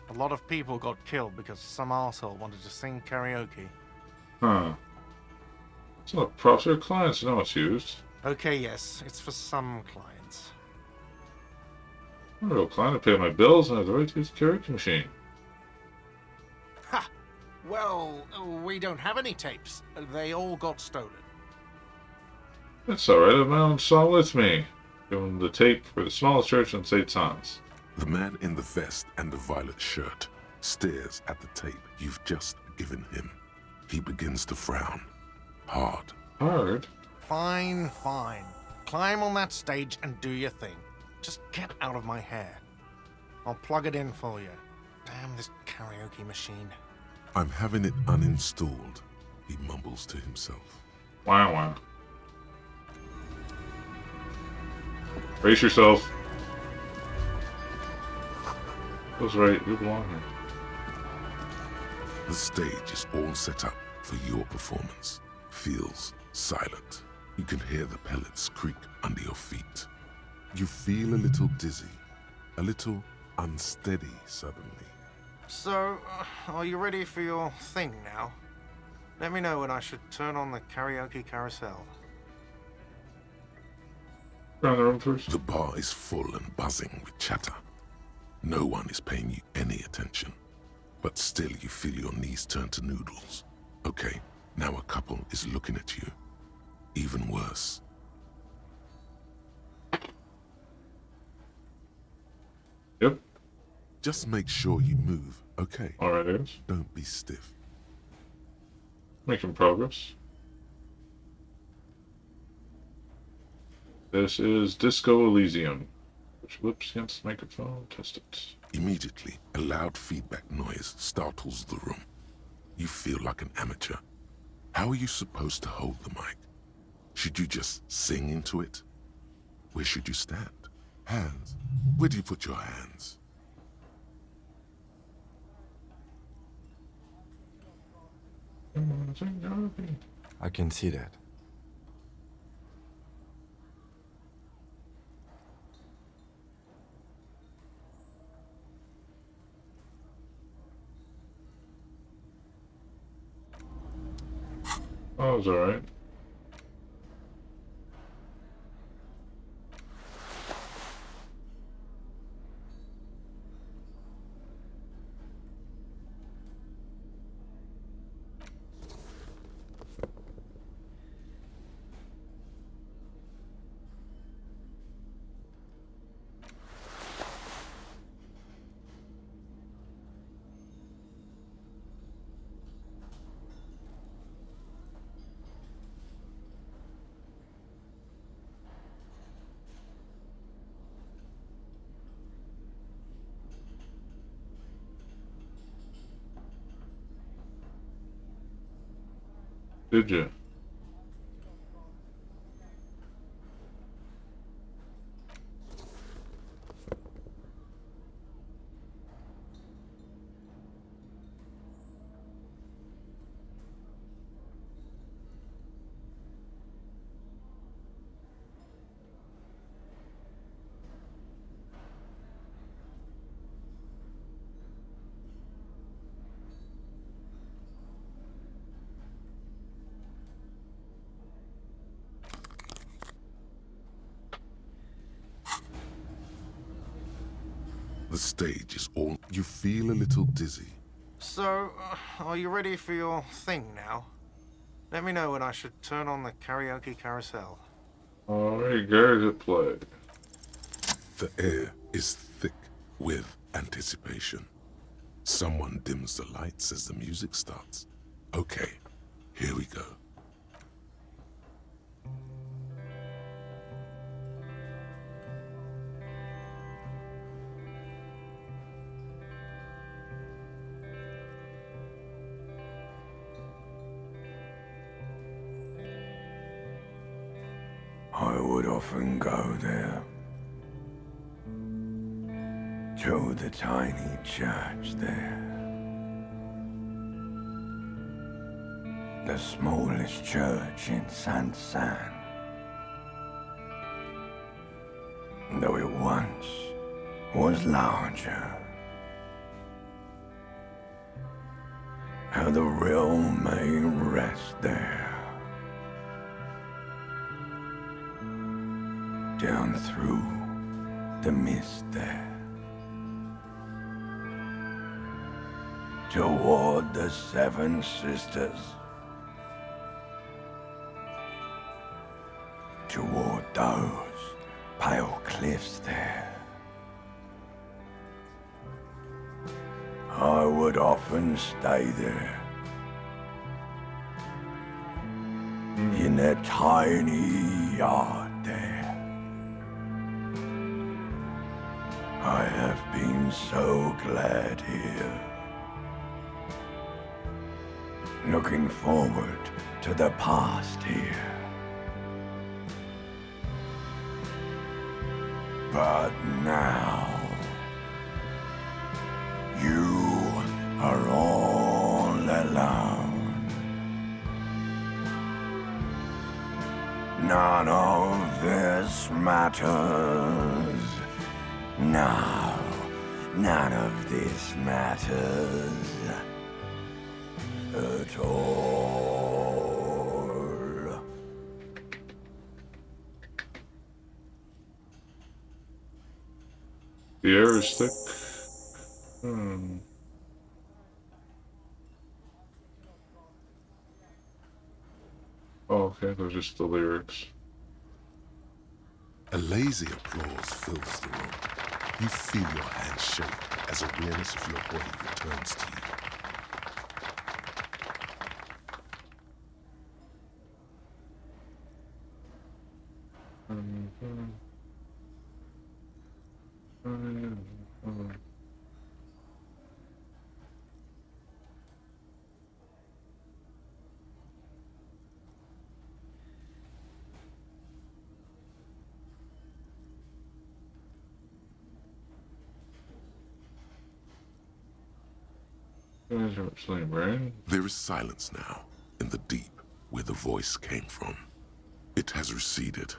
A lot of people got killed because some arsehole wanted to sing karaoke. Huh. It's not props or clients, no it's used. Okay, yes, it's for some clients. I'm a real client to pay my bills and I have the right to use the karaoke machine. Ha! Well, we don't have any tapes. They all got stolen. That's alright, I'm on song with me. Give him the tape for the smallest church in St. Hans. The man in the vest and the violet shirt stares at the tape you've just given him. He begins to frown. Hard. Hard? Fine, fine. Climb on that stage and do your thing. Just get out of my hair. I'll plug it in for you. Damn this karaoke machine. I'm having it uninstalled, he mumbles to himself. Wow, wow. Brace yourself. Feels right, you belong here. The stage is all set up for your performance. Feels silent. You can hear the pellets creak under your feet. You feel a little dizzy, a little unsteady suddenly. So, are you ready for your thing now? Let me know when I should turn on the karaoke carousel. Around the room first. The bar is full and buzzing with chatter. No one is paying you any attention. But still you feel your knees turn to noodles. Okay, now a couple is looking at you. Even worse. Yep. Just make sure you move, okay? Alright, yes. Don't be stiff. Making progress. This is Disco Elysium. Which lips against the microphone. Test it. Immediately, a loud feedback noise startles the room. You feel like an amateur. How are you supposed to hold the mic? Should you just sing into it? Where should you stand? Hands. Where do you put your hands? I can see that. Oh, it's alright. Did you? The stage is all... You feel a little dizzy. So, are you ready for your thing now? Let me know when I should turn on the karaoke carousel. Alright, guys, it played. The air is thick with anticipation. Someone dims the lights as the music starts. Okay, here we go. I would often go there, to the tiny church there. The smallest church in San, though it once was larger. How the realm may rest there. Down through the mist there, toward the Seven Sisters, toward those pale cliffs there. I would often stay there. In that tiny yard there. I have been so glad here. Looking forward to the past here. But now, you are all alone. None of this matters. No, none of this matters at all. The air is thick. Oh, okay, those are just the lyrics. A lazy applause fills the room. You feel your hands shake as awareness of your body returns to you. There is silence now, in the deep, where the voice came from. It has receded,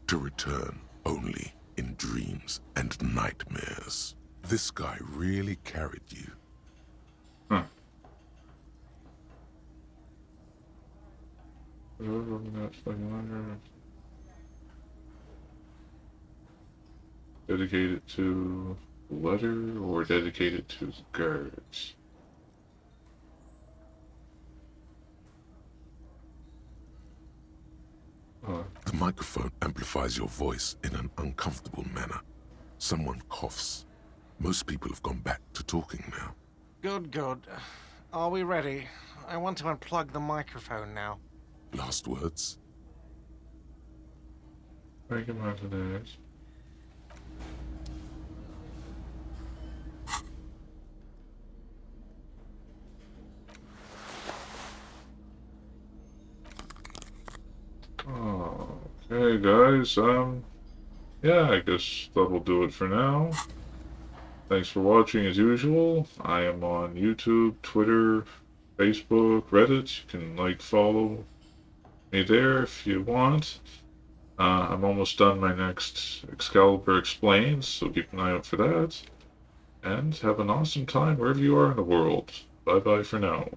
to return only in dreams and nightmares. This guy really carried you. Dedicated to the letter or dedicated to the guards? The microphone amplifies your voice in an uncomfortable manner. Someone coughs. Most people have gone back to talking now. Good, good. Are we ready? I want to unplug the microphone now. Last words? Thank you, Martinez. Okay, guys, yeah, I guess that will do it for now. Thanks for watching as usual. I am on YouTube, Twitter, Facebook, Reddit. You can follow me there if you want. I'm almost done my next Excalibur Explains, so keep an eye out for that. And have an awesome time wherever you are in the world. Bye-bye for now.